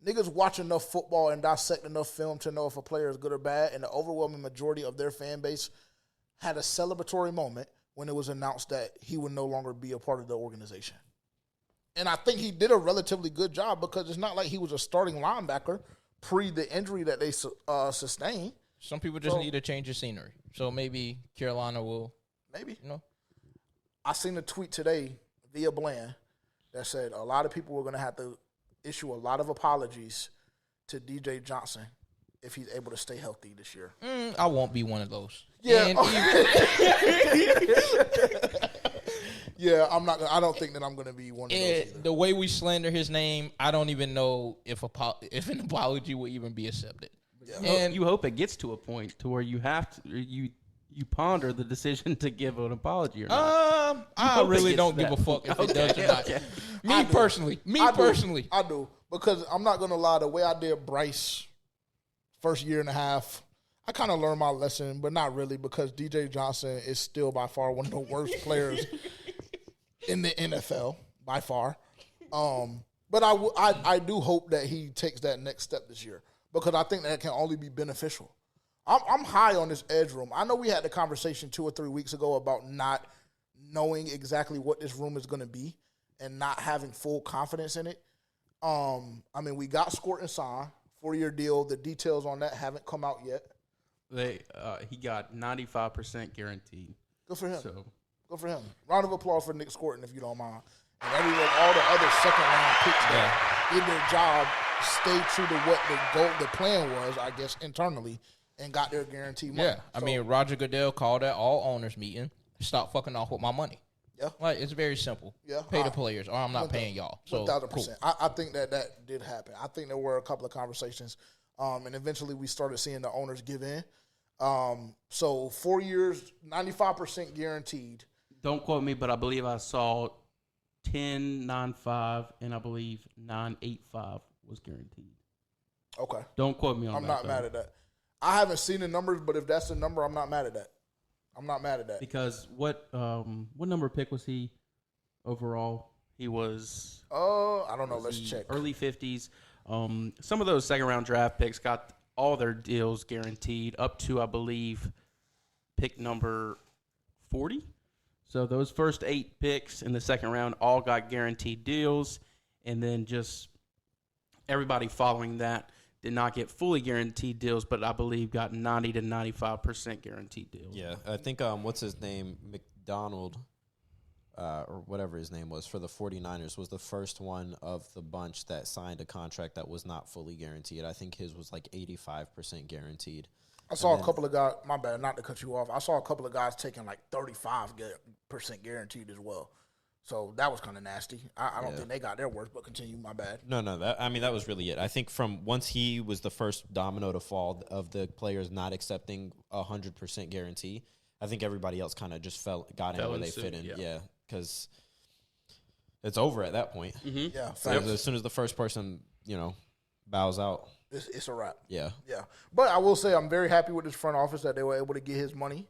Niggas watch enough football and dissect enough film to know if a player is good or bad, and the overwhelming majority of their fan base had a celebratory moment when it was announced that he would no longer be a part of the organization. And I think he did a relatively good job, because it's not like he was a starting linebacker pre the injury that they sustained. Some people just need a change of scenery. So maybe Carolina will. Maybe. You know? I seen a tweet today via Bland that said a lot of people were going to have to issue a lot of apologies to DJ Johnson if he's able to stay healthy this year. I won't be one of those. Yeah. Yeah, I'm not. I don't think that I'm going to be one of those either. The way we slander his name, I don't even know if an apology will even be accepted. Yeah. And you hope it gets to a point to where you have to you ponder the decision to give an apology or not. I really don't give a fuck if it does or not. Okay. Me personally, I do, because I'm not gonna lie. The way I did Bryce first year and a half, I kind of learned my lesson, but not really, because DJ Johnson is still by far one of the worst players in the NFL by far. But I do hope that he takes that next step this year, because I think that can only be beneficial. I'm high on this edge room. I know we had the conversation 2 or 3 weeks ago about not knowing exactly what this room is going to be and not having full confidence in it. I mean, we got Scourt and signed, 4-year deal. The details on that haven't come out yet. He got 95% guaranteed. Good for him. So. Good for him. Round of applause for Nick Scourton, if you don't mind. And all the other second-round picks that did their job, stayed true to what the plan was, I guess, internally, and got their guaranteed money. Yeah, I mean, Roger Goodell called that all owners meeting. Stop fucking off with my money. Yeah. Like, it's very simple. Yeah. Pay the players, or I'm not paying y'all. So 1,000%. Cool. I think that did happen. I think there were a couple of conversations, and eventually we started seeing the owners give in. So 4 years, 95% guaranteed. Don't quote me, but I believe I saw 10.95, and I believe 9.85 was guaranteed. Okay. Don't quote me on that. I'm not mad at that. I haven't seen the numbers, but if that's the number, I'm not mad at that. Because what number pick was he overall? He was. I don't know. Let's check. Early 50s. Some of those second-round draft picks got all their deals guaranteed up to, I believe, pick number 40. So those first 8 picks in the second round all got guaranteed deals, and then just everybody following that did not get fully guaranteed deals, but I believe got 90 to 95% guaranteed deals. Yeah, I think what's his name, McDonald, or whatever his name was, for the 49ers, was the first one of the bunch that signed a contract that was not fully guaranteed. I think his was like 85% guaranteed. I saw a couple of guys, my bad, not to cut you off. I saw a couple of guys taking like 35% guaranteed as well. So that was kind of nasty. I don't think they got their worst, but continue. My bad. No, that was really it. I think from once he was the first domino to fall of the players not accepting 100% guarantee, I think everybody else kind of just got in where they fit in. Yeah, because it's over at that point. Mm-hmm. Yeah, so as soon as the first person, bows out, it's a wrap. Yeah. But I will say I'm very happy with this front office that they were able to get his money.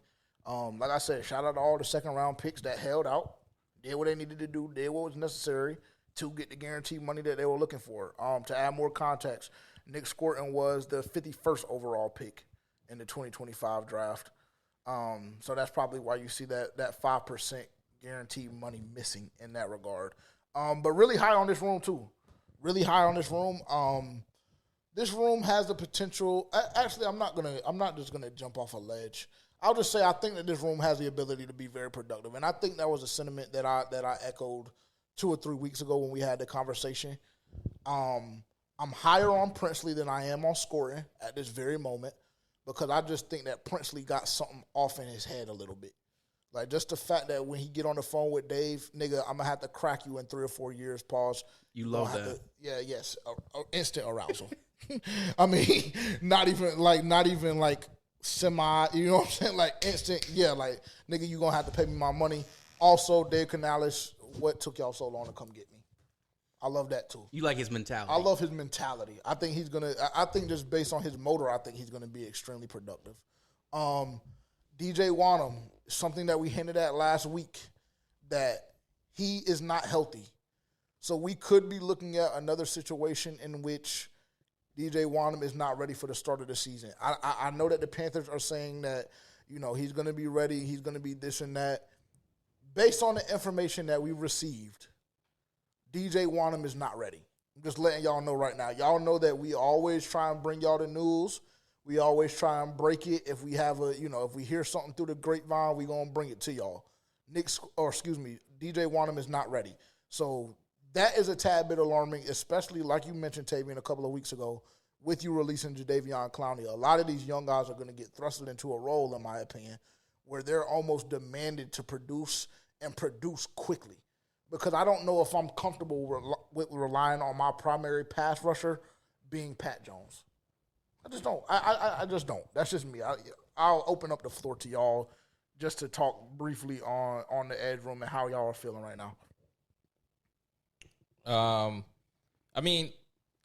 Like I said, shout out to all the second-round picks that held out, did what they needed to do, did what was necessary to get the guaranteed money that they were looking for. To add more context, Nick Scorton was the 51st overall pick in the 2025 draft. So that's probably why you see that 5% guaranteed money missing in that regard. But really high on this room, too. Really high on this room. This room has the potential. Actually, I'm not just gonna jump off a ledge. I'll just say I think that this room has the ability to be very productive, and I think that was a sentiment that I echoed 2 or 3 weeks ago when we had the conversation. I'm higher on Princely than I am on Scorton at this very moment because I just think that Princely got something off in his head a little bit. Like, just the fact that when he get on the phone with Dave, nigga, I'm going to have to crack you in 3 or 4 years, pause. You love that. Yes. Instant arousal. I mean, not even like semi, you know what I'm saying? Like, instant, like, nigga, you going to have to pay me my money. Also, Dave Canales, what took y'all so long to come get me? I love that, too. You like his mentality. I love his mentality. I think I think just based on his motor, I think he's going to be extremely productive. DJ Wanham, something that we hinted at last week, that he is not healthy. So we could be looking at another situation in which DJ Wanham is not ready for the start of the season. I know that the Panthers are saying that, he's going to be ready, he's going to be this and that. Based on the information that we've received, DJ Wanham is not ready. I'm just letting y'all know right now. Y'all know that we always try and bring y'all the news. We always try and break it. If we have if we hear something through the grapevine, we gonna bring it to y'all. DJ Wanham is not ready. So that is a tad bit alarming, especially like you mentioned, Tavian, a couple of weeks ago, with you releasing Jadeveon Clowney. A lot of these young guys are going to get thrusted into a role, in my opinion, where they're almost demanded to produce and produce quickly. Because I don't know if I'm comfortable with relying on my primary pass rusher being Pat Jones. I just don't. I just don't. That's just me. I'll open up the floor to y'all just to talk briefly on the edge room and how y'all are feeling right now. I mean,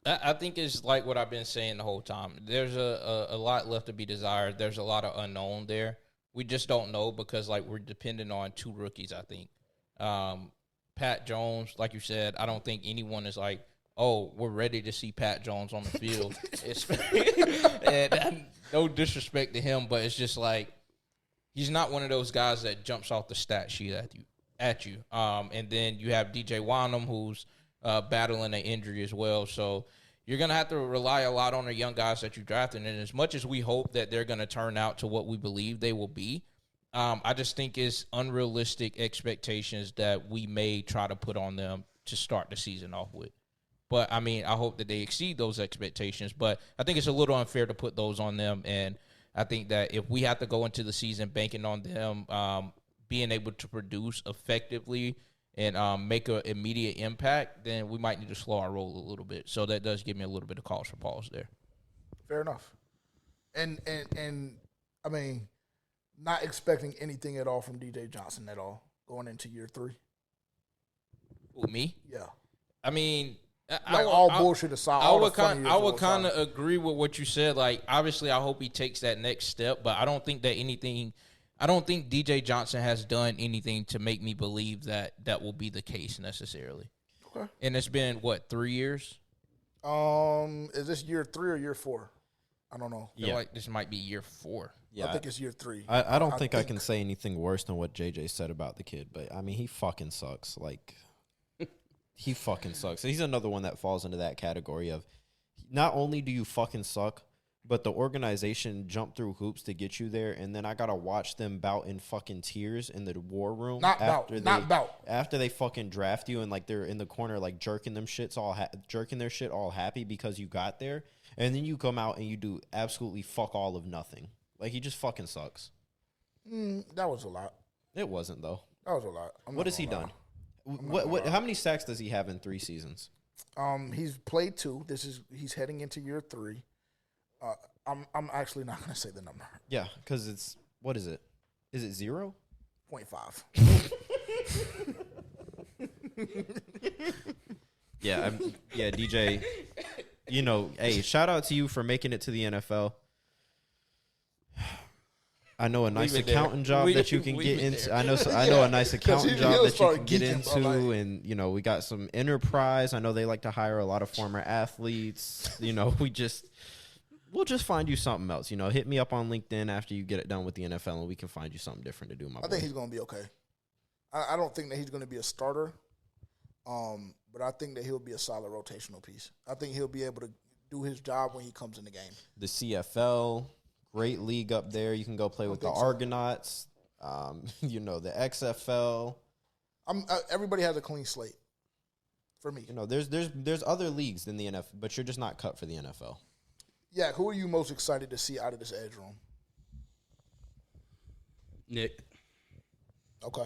I think it's like what I've been saying the whole time. There's a lot left to be desired. There's a lot of unknown there. We just don't know because, we're dependent on 2 rookies, I think. Pat Jones, like you said, I don't think anyone is like, oh, we're ready to see Pat Jones on the field. And no disrespect to him, but it's just like he's not one of those guys that jumps off the stat sheet at you. And then you have DJ Wanham, who's battling an injury as well. So you're going to have to rely a lot on the young guys that you drafted. And as much as we hope that they're going to turn out to what we believe they will be, I just think it's unrealistic expectations that we may try to put on them to start the season off with. But, I mean, I hope that they exceed those expectations. But I think it's a little unfair to put those on them. And I think that if we have to go into the season banking on them being able to produce effectively and make an immediate impact, then we might need to slow our roll a little bit. So that does give me a little bit of cause for pause there. Fair enough. And I mean, not expecting anything at all from DJ Johnson at all going into year 3. Who, me? Yeah. I mean, bullshit aside, I would kind of agree with what you said. Like, obviously, I hope he takes that next step, but I don't think DJ Johnson has done anything to make me believe that will be the case necessarily. Okay. And it's been, 3 years? Is this year 3 or year 4? I don't know. I feel like this might be year 4. Yeah, I think it's year 3. I don't think I can say anything worse than what JJ said about the kid, but, I mean, he fucking sucks. Like, he fucking sucks. He's another one that falls into that category of not only do you fucking suck, but the organization jumped through hoops to get you there, and then I got to watch them bout in fucking tears in the war room. After they fucking draft you and, they're in the corner, jerking their shit all happy because you got there, and then you come out and you do absolutely fuck all of nothing. He just fucking sucks. That was a lot. It wasn't, though. That was a lot. What has he done? What? How many sacks does he have in 3 seasons? He's played 2. He's heading into year 3. I'm actually not going to say the number. Yeah, because it's what is it? Is it 0? 0.5. Yeah, DJ. Hey, shout out to you for making it to the NFL. I know a nice accounting job that you can get into. I know a nice accounting job that you can get into, and we got some enterprise. I know they like to hire a lot of former athletes. We'll just find you something else. Hit me up on LinkedIn after you get it done with the NFL, and we can find you something different to do. I think he's going to be okay. I don't think that he's going to be a starter, but I think that he'll be a solid rotational piece. I think he'll be able to do his job when he comes in the game. The CFL. Great league up there. You can go play with the Argonauts. The XFL. Everybody has a clean slate. For me, there's other leagues than the NFL, but you're just not cut for the NFL. Yeah, who are you most excited to see out of this edge room? Nick. Okay.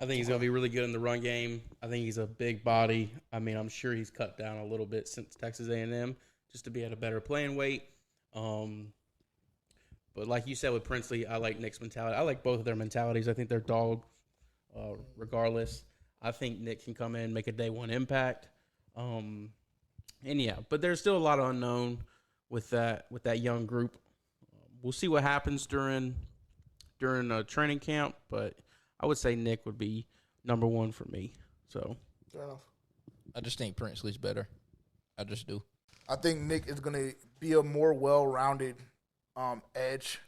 I think he's going to be really good in the run game. I think he's a big body. I mean, I'm sure he's cut down a little bit since Texas A&M just to be at a better playing weight. But like you said with Princely, I like Nick's mentality. I like both of their mentalities. I think they're dogs, regardless. I think Nick can come in and make a day one impact. But there's still a lot of unknown with that young group. We'll see what happens during a training camp, but I would say Nick would be number 1 for me. So fair enough. I just think Princely's better. I just do. I think Nick is going to be a more well-rounded edge.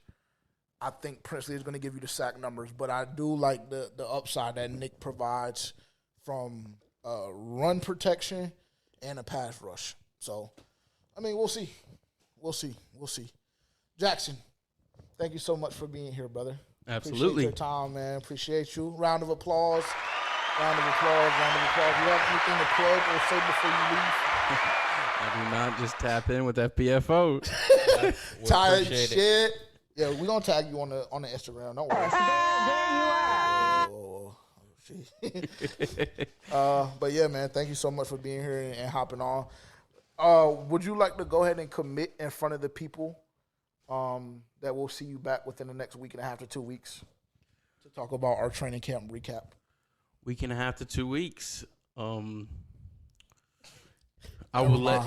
I think Princely is going to give you the sack numbers, but I do like the upside that Nick provides from run protection and a pass rush. So, we'll see. We'll see. Jackson, thank you so much for being here, brother. Absolutely. Appreciate your time, man. Appreciate you. Round of applause. You have anything to plug or say before you leave? I do not. Just tap in with FPFO. Tired shit. Yeah, we're gonna tag you on the Instagram. Don't worry. But yeah, man, thank you so much for being here and hopping on. Would you like to go ahead and commit in front of the people that we'll see you back within the next week and a half to 2 weeks to talk about our training camp recap? Week and a half to 2 weeks. I will let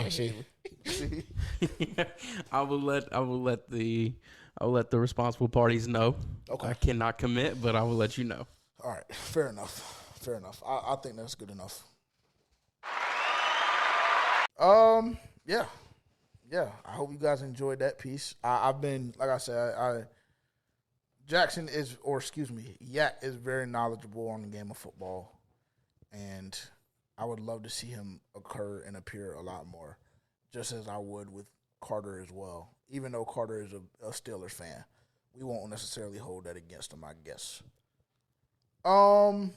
the responsible parties know. Okay. I cannot commit, but I will let you know. All right. Fair enough. I think that's good enough. Yeah. I hope you guys enjoyed that piece. I've been, like I said, Yak is very knowledgeable on the game of football, and I would love to see him occur and appear a lot more, just as I would with Carter as well. Even though Carter is a Steelers fan, we won't necessarily hold that against him, I guess. Let's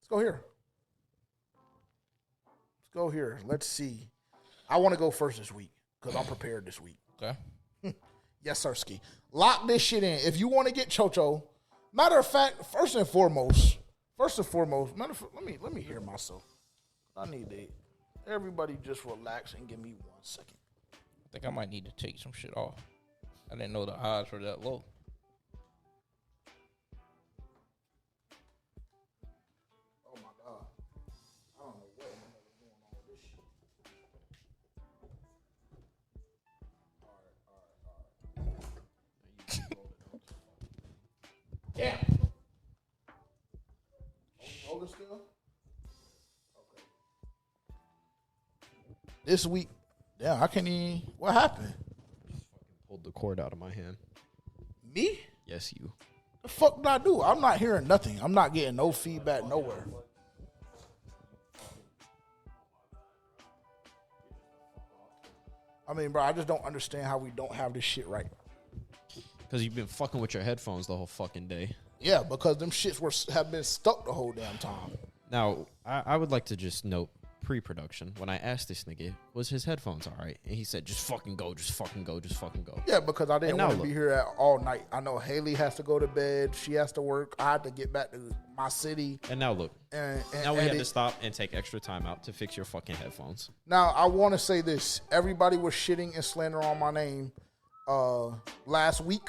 go here. Let's see. I want to go first this week because I'm prepared this week. Okay. Yes, sir, Ski. Lock this shit in. If you want to get Chocho, matter of fact, first and foremost, let me hear myself. I need to. Everybody just relax and give me 1 second. I think I might need to take some shit off. I didn't know the odds were that low. Oh my God. I don't know what the hell is going on with this shit. All right. Yeah. Hold it still? Okay. This week, I can't even. What happened? Pulled the cord out of my hand. Me? Yes, you. The fuck did I do? I'm not hearing nothing. I'm not getting no feedback nowhere. Bro, I just don't understand how we don't have this shit right. Because you've been fucking with your headphones the whole fucking day. Yeah, because them shits have been stuck the whole damn time. Now, I would like to just note pre-production when I asked this nigga, was his headphones all right? And he said, just fucking go, just fucking go, just fucking go. Yeah, because I didn't want to be here all night. I know Haley has to go to bed. She has to work. I had to get back to my city. And now look. Now we had to stop and take extra time out to fix your fucking headphones. Now, I want to say this. Everybody was shitting and slandering on my name last week.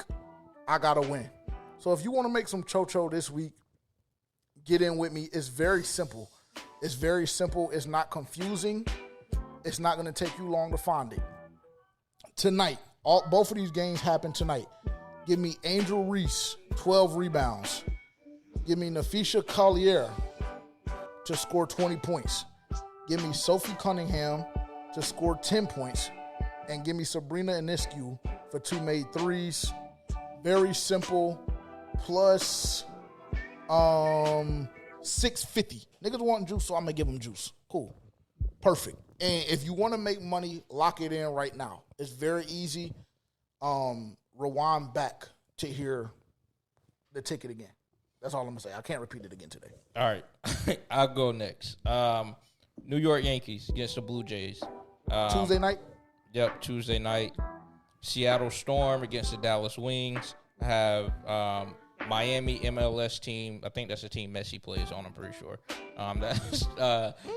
I got to win. So if you want to make some chocho this week, get in with me. It's very simple. It's very simple. It's not confusing. It's not going to take you long to find it. Tonight, both of these games happen tonight. Give me Angel Reese, 12 rebounds. Give me Nafisha Collier to score 20 points. Give me Sophie Cunningham to score 10 points. And give me Sabrina Ionescu for 2 made threes. Very simple. Plus 650. Niggas want juice, so I'm going to give them juice. Cool. Perfect. And if you want to make money, lock it in right now. It's very easy. Rewind back to hear the ticket again. That's all I'm going to say. I can't repeat it again today. All right. I'll go next. New York Yankees against the Blue Jays. Tuesday night? Yep, Tuesday night. Seattle Storm against the Dallas Wings. I have Miami MLS team. I think that's a team Messi plays on, I'm pretty sure. That's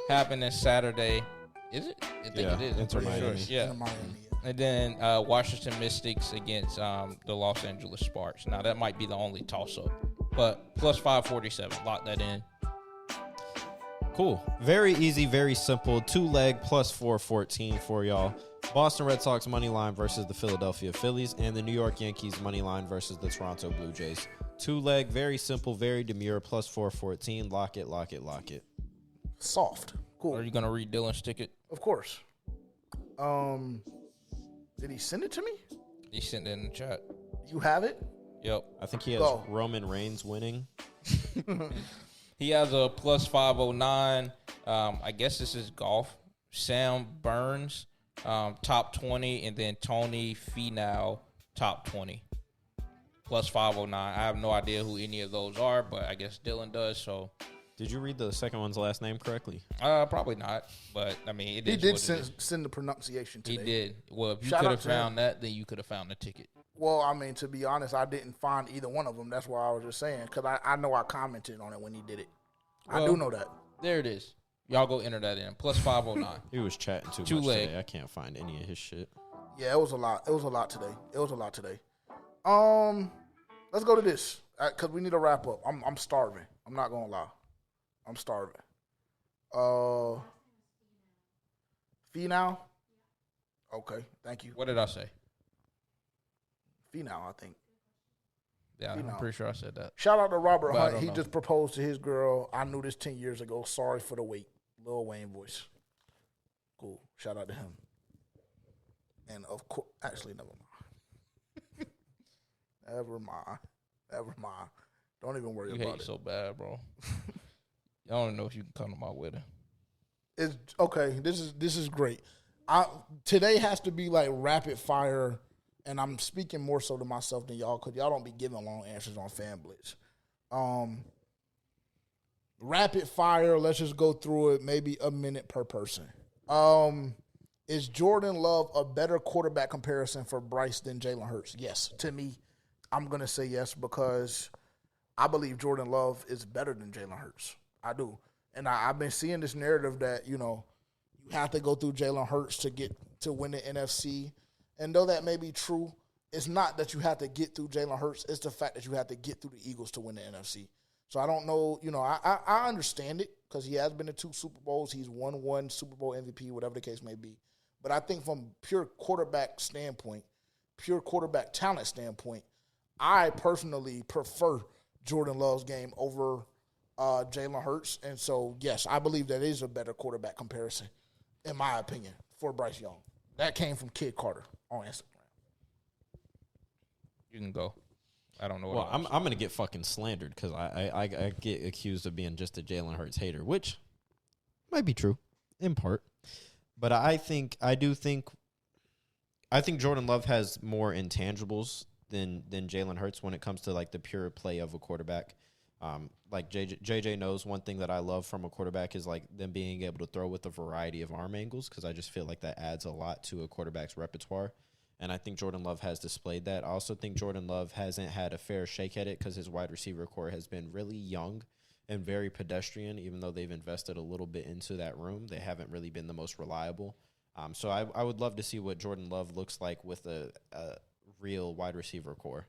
happening Saturday. Is it? I think it is. Inter Miami. Sure. Yeah. And then Washington Mystics against the Los Angeles Sparks. Now, that might be the only toss-up. But plus 547. Lock that in. Cool. Very easy, very simple. 2-leg plus 414 for y'all. Boston Red Sox money line versus the Philadelphia Phillies, and the New York Yankees money line versus the Toronto Blue Jays. 2-leg, very simple, very demure, plus 414. Lock it, lock it, lock it. Soft. Cool. Are you going to read Dylan's ticket? Of course. Did he send it to me? He sent it in the chat. You have it? Yep. I think he has Roman Reigns winning. He has a plus 509. I guess this is golf. Sam Burns, top 20, and then Tony Finau, top 20. Plus 509. I have no idea who any of those are, but I guess Dylan does, so. Did you read the second one's last name correctly? Probably not, but, I mean, it is. He did send the pronunciation today. He did. Well, if you could have found that, then you could have found the ticket. Well, I mean, to be honest, I didn't find either one of them. That's why I was just saying, because I know I commented on it when he did it. Well, I do know that. There it is. Y'all go enter that in. Plus 509. He was chatting too much today. I can't find any of his shit. Yeah, it was a lot. It was a lot today. Let's go to this, because we need to wrap up. I'm starving. I'm not going to lie. I'm starving. Finau? Okay, thank you. What did I say? Finau, I think. Yeah, I'm pretty sure I said that. Shout out to Robert Hunt. He just proposed to his girl. I knew this 10 years ago. Sorry for the wait. Lil Wayne voice. Cool. Shout out to him. And of course, actually, never mind. Never mind. Don't even worry about it. You hate so bad, bro. I don't know if you can come to my wedding. It's okay. This is great. Today has to be like rapid fire. And I'm speaking more so to myself than y'all, because y'all don't be giving long answers on Fan Blitz. Rapid fire, let's just go through it, maybe a minute per person. Is Jordan Love a better quarterback comparison for Bryce than Jalen Hurts? Yes. To me, I'm going to say yes, because I believe Jordan Love is better than Jalen Hurts. I do. And I've been seeing this narrative that, you have to go through Jalen Hurts to win the NFC. And though that may be true, it's not that you have to get through Jalen Hurts. It's the fact that you have to get through the Eagles to win the NFC. So I don't know. I understand it, because he has been to 2 Super Bowls. He's won 1 Super Bowl MVP, whatever the case may be. But I think from pure quarterback standpoint, pure quarterback talent standpoint, I personally prefer Jordan Love's game over Jalen Hurts. And so, yes, I believe that is a better quarterback comparison, in my opinion, for Bryce Young. That came from Kid Carter on Instagram. You can go. I don't know what. Well, I'm going to get fucking slandered, because I get accused of being just a Jalen Hurts hater, which might be true in part. But I think Jordan Love has more intangibles than Jalen Hurts when it comes to like the pure play of a quarterback. like JJ knows one thing that I love from a quarterback is like them being able to throw with a variety of arm angles, because I just feel like that adds a lot to a quarterback's repertoire. And I think Jordan Love has displayed that. I also think Jordan Love hasn't had a fair shake at it because his wide receiver core has been really young and very pedestrian. Even though they've invested a little bit into that room, they haven't really been the most reliable. So I would love to see what Jordan Love looks like with a real wide receiver core.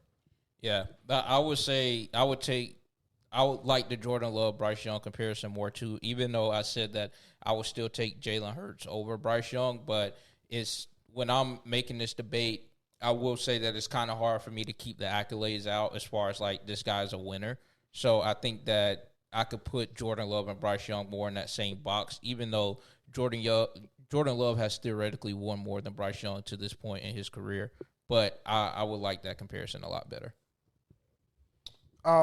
Yeah, I would say I would like the Jordan Love Bryce Young comparison more too, even though I said that I would still take Jalen Hurts over Bryce Young. But it's when I'm making this debate, I will say that it's kind of hard for me to keep the accolades out as far as like this guy's a winner. So I think that I could put Jordan Love and Bryce Young more in that same box, even though Jordan Love has theoretically won more than Bryce Young to this point in his career. But I would like that comparison a lot better.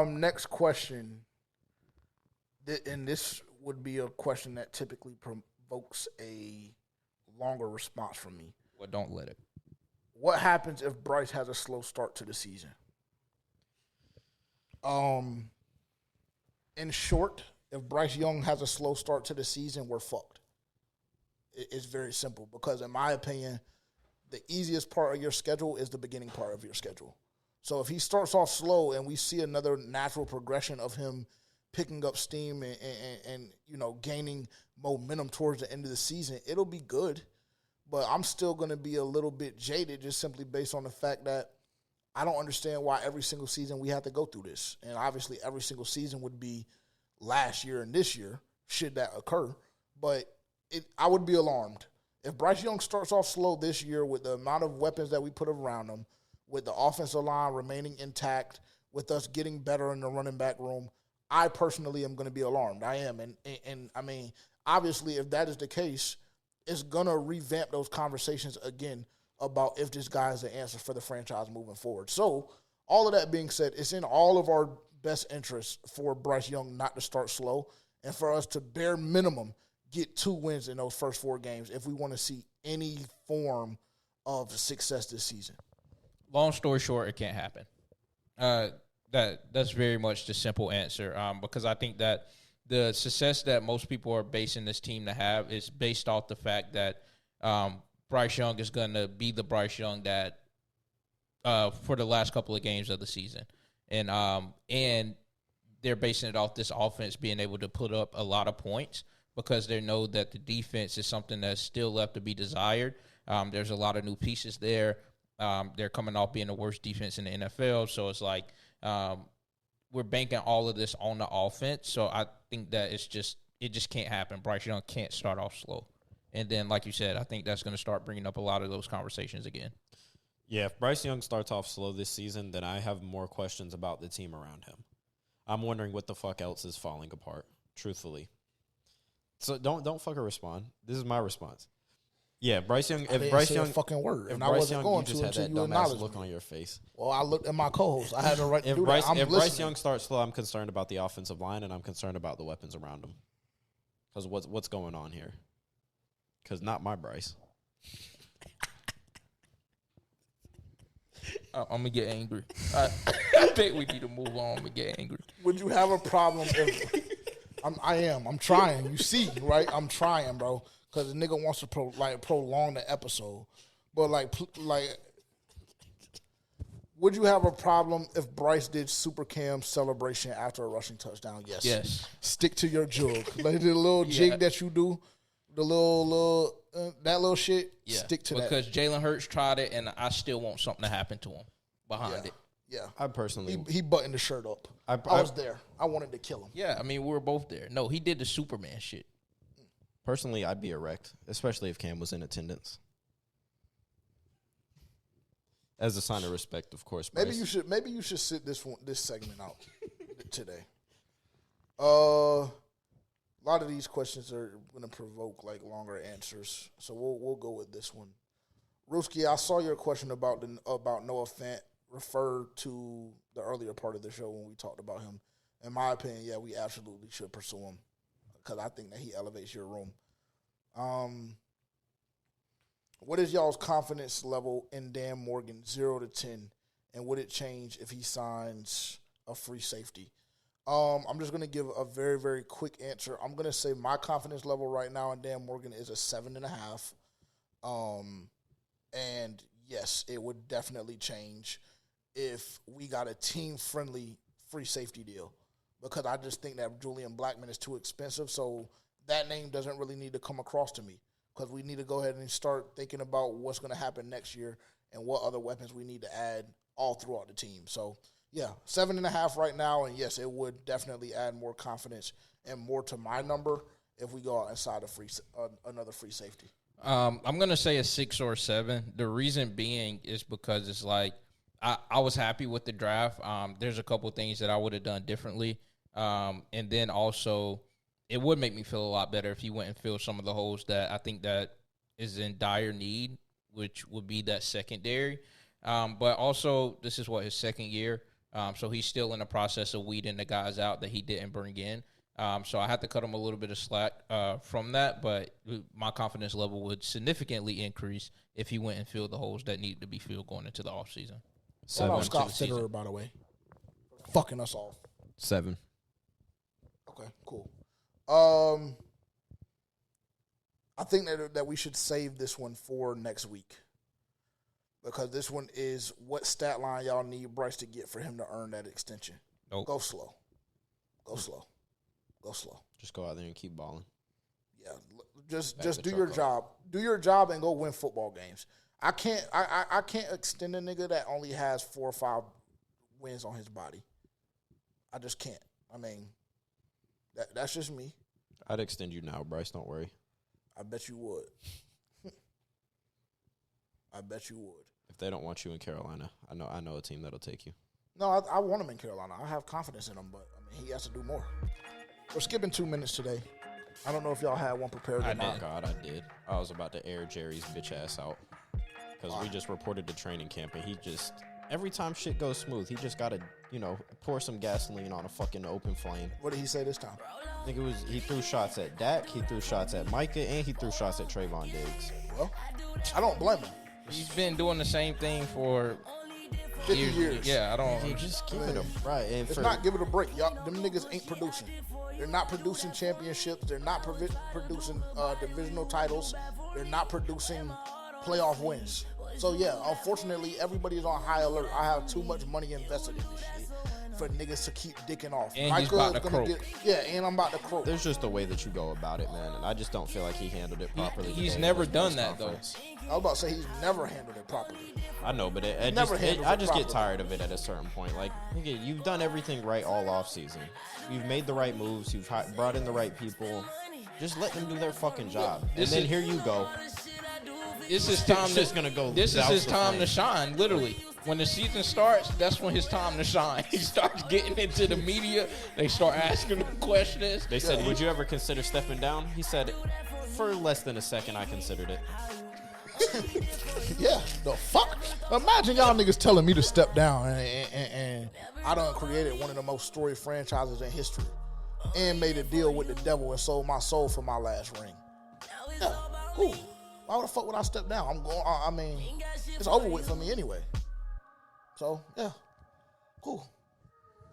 Next question, and this would be a question that typically provokes a longer response from me. Well, don't let it. What happens if Bryce has a slow start to the season? In short, if Bryce Young has a slow start to the season, we're fucked. It's very simple because, in my opinion, the easiest part of your schedule is the beginning part of your schedule. So if he starts off slow and we see another natural progression of him picking up steam and gaining momentum towards the end of the season, it'll be good. But I'm still going to be a little bit jaded just simply based on the fact that I don't understand why every single season we have to go through this. And obviously every single season would be last year and this year, should that occur. But I would be alarmed. If Bryce Young starts off slow this year with the amount of weapons that we put around him, with the offensive line remaining intact, with us getting better in the running back room, I personally am going to be alarmed. I am. And I mean, obviously, if that is the case, it's going to revamp those conversations again about if this guy is the answer for the franchise moving forward. So, all of that being said, it's in all of our best interests for Bryce Young not to start slow and for us to bare minimum get 2 wins in those first 4 games if we want to see any form of success this season. Long story short, it can't happen. That's very much the simple answer because I think that the success that most people are basing this team to have is based off the fact that Bryce Young is going to be the Bryce Young that for the last couple of games of the season. And they're basing it off this offense being able to put up a lot of points because they know that the defense is something that's still left to be desired. There's a lot of new pieces there. They're coming off being the worst defense in the NFL, so it's like we're banking all of this on the offense. So I think that it just can't happen. Bryce Young can't start off slow. And then, like you said, I think that's going to start bringing up a lot of those conversations again. Yeah, if Bryce Young starts off slow this season, then I have more questions about the team around him. I'm wondering what the fuck else is falling apart, truthfully. So don't fucking respond. This is my response. Yeah, Bryce Young. If Bryce Young, fucking word, if and I Bryce wasn't Young, going you just to had until that you dumbass acknowledged look me. on your face. Well, I looked at my co-host. I had the right to do that. If Bryce Young starts slow, I'm concerned about the offensive line, and I'm concerned about the weapons around him. Because what's going on here? Because not my Bryce. I'm going to get angry. I think we need to move on and get angry. Would you have a problem if I am. I'm trying. You see, right? I'm trying, bro. Because the nigga wants to prolong the episode. But, would you have a problem if Bryce did Super Cam celebration after a rushing touchdown? Yes. Yes. Stick to your jug. Like the little jig that you do, the little that little shit, stick to that. Because Jalen Hurts tried it, and I still want something to happen to him behind it. Yeah. I personally... He buttoned the shirt up. I was there. I wanted to kill him. Yeah, I mean, we were both there. No, he did the Superman shit. Personally, I'd be erect, especially if Cam was in attendance. As a sign of respect, of course. Bryce. Maybe you should sit this segment out today. A lot of these questions are going to provoke longer answers, so we'll go with this one. Ruski, I saw your question about Noah Fant referred to the earlier part of the show when we talked about him. In my opinion, yeah, we absolutely should pursue him because I think that he elevates your room. What is y'all's confidence level in Dan Morgan, 0 to 10, and would it change if he signs a free safety? I'm just going to give a very, very quick answer. I'm going to say my confidence level right now in Dan Morgan is a 7.5. And yes, it would definitely change if we got a team-friendly free safety deal, because I just think that Julian Blackmon is too expensive. So that name doesn't really need to come across to me, because we need to go ahead and start thinking about what's going to happen next year and what other weapons we need to add all throughout the team. So, yeah, 7.5 right now, and yes, it would definitely add more confidence and more to my number if we go out inside another free safety. I'm going to say a 6 or 7. The reason being is because it's like I was happy with the draft. There's a couple things that I would have done differently. And then also it would make me feel a lot better if he went and filled some of the holes that I think that is in dire need, which would be that secondary. But also this is his second year. So he's still in the process of weeding the guys out that he didn't bring in. So I had to cut him a little bit of slack from that, but my confidence level would significantly increase if he went and filled the holes that need to be filled going into the offseason. 7. Scott Fitterer, by the way. Fucking us off. 7. Okay, cool. I think that we should save this one for next week, because this one is what stat line y'all need Bryce to get for him to earn that extension. Nope. Go slow. Go slow. Go slow. Just go out there and keep balling. Yeah, just do your job. Do your job and go win football games. I can't extend a nigga that only has 4 or 5 wins on his body. I just can't. I mean, that's just me. I'd extend you now, Bryce. Don't worry. I bet you would. I bet you would. If they don't want you in Carolina, I know a team that'll take you. No, I want him in Carolina. I have confidence in him, but I mean, he has to do more. We're skipping 2 minutes today. I don't know if y'all had one prepared or not. Oh, God, I did. I was about to air Jerry's bitch ass out, because we just reported to training camp, and he just, every time shit goes smooth, he just got to, pour some gasoline on a fucking open flame. What did he say this time? I think he threw shots at Dak, he threw shots at Micah, and he threw shots at Trayvon Diggs. Well, I don't blame him. He's been doing the same thing for 50 years. Yeah, I don't. You just give it a right. And it's not give it a break. Y'all, them niggas ain't producing. They're not producing championships. They're not producing divisional titles. They're not producing playoff wins. So, yeah, unfortunately, everybody's on high alert. I have too much money invested in this shit for niggas to keep dicking off. And he's about to croak. And I'm about to croak. There's just a way that you go about it, man, and I just don't feel like he handled it properly. He's never done that, though. I was about to say he's never handled it properly. I know, but I just get tired of it at a certain point. Like, nigga, you've done everything right all off season. You've made the right moves. You've brought in the right people. Just let them do their fucking job. And then here you go. This is time. This is his time to shine. Literally, when the season starts, that's when his time to shine. He starts getting into the media. They start asking him questions. They said, "Would you ever consider stepping down?" He said, "For less than a second, I considered it." Yeah, the fuck? Imagine y'all niggas telling me to step down, and I done created one of the most storied franchises in history, and made a deal with the devil and sold my soul for my last ring. Yeah, cool. Why the fuck would I step down? I'm going. I mean, it's over with for me anyway. So yeah, cool.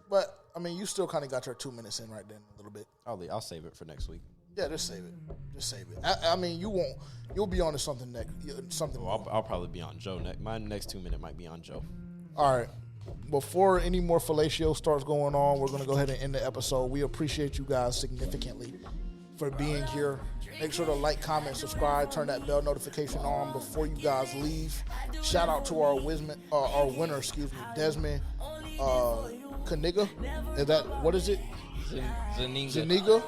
But I mean, you still kind of got your 2 minutes in right then a little bit. I'll save it for next week. Yeah, just save it. Just save it. I mean, you won't. You'll be on to something next. Something. Well, I'll probably be on Joe next. My next 2 minute might be on Joe. All right. Before any more fellatio starts going on, we're going to go ahead and end the episode. We appreciate you guys significantly for being here. Make sure to like, comment, subscribe, turn that bell notification on before you guys leave. Shout out to our winner, Desmond Kaniga. Is that, what is it? Zaniga.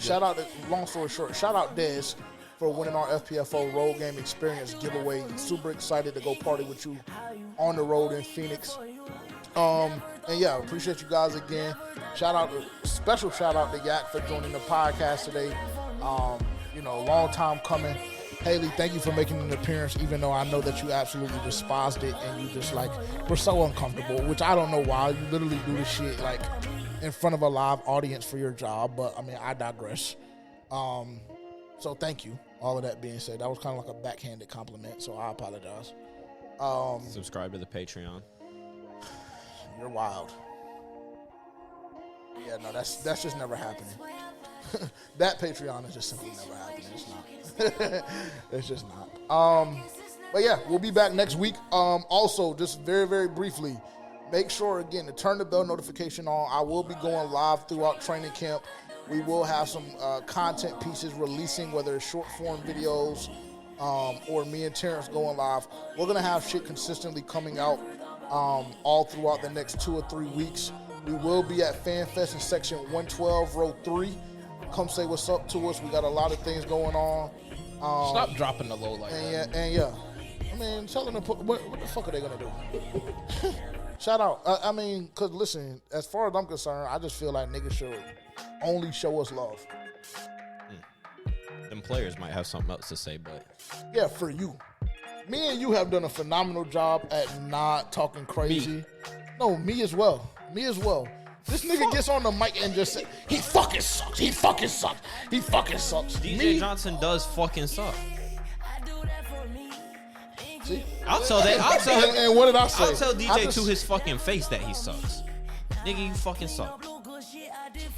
Shout out, long story short, shout out Dez for winning our FPFO Road Game Experience giveaway. Super excited to go party with you on the road in Phoenix. And yeah, appreciate you guys again. Special shout out to Yak for joining the podcast today. Long time coming. Haley, thank you for making an appearance, even though I know that you absolutely despised it and you just were so uncomfortable, which I don't know why. You literally do this shit in front of a live audience for your job, but I mean, I digress. So thank you. All of that being said, that was kind of like a backhanded compliment, so I apologize. Subscribe to the Patreon. You're wild. Yeah, no, that's just never happening. That Patreon is just simply never happening. It's not. It's just not. But yeah, we'll be back next week. Also, just very, very briefly, make sure, again, to turn the bell notification on. I will be going live throughout training camp. We will have some content pieces releasing, whether it's short form videos or me and Terrence going live. We're going to have shit consistently coming out all throughout the next 2 or 3 weeks. We will be at FanFest in section 112, row 3. Come say what's up to us. We got a lot of things going on. Stop dropping the low like that. And yeah. I mean, tell them to put, what the fuck are they going to do? Shout out. I mean, because listen, as far as I'm concerned, I just feel like niggas should only show us love. Them players might have something else to say, but. Yeah, for you. Me and you have done a phenomenal job at not talking crazy. Me. No, me as well. Me as well. This nigga gets on the mic and just say, he fucking sucks. He fucking sucks. He fucking sucks. DJ Johnson does fucking suck. See? I'll tell him. And what did I say? I'll tell DJ to his fucking face that he sucks. Nigga, you fucking suck.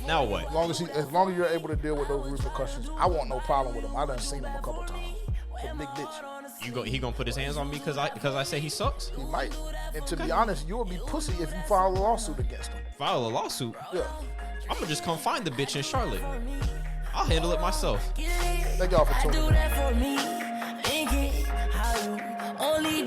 Now what? As long as you're able to deal with those repercussions, I want no problem with him. I done seen him a couple times. A big bitch. He gonna put his hands on me because I say he sucks? He might. And to be honest, you will be pussy if you file a lawsuit against him. File a lawsuit? Yeah. I'm gonna just come find the bitch in Charlotte. I'll handle it myself. Thank y'all for tuning in. Only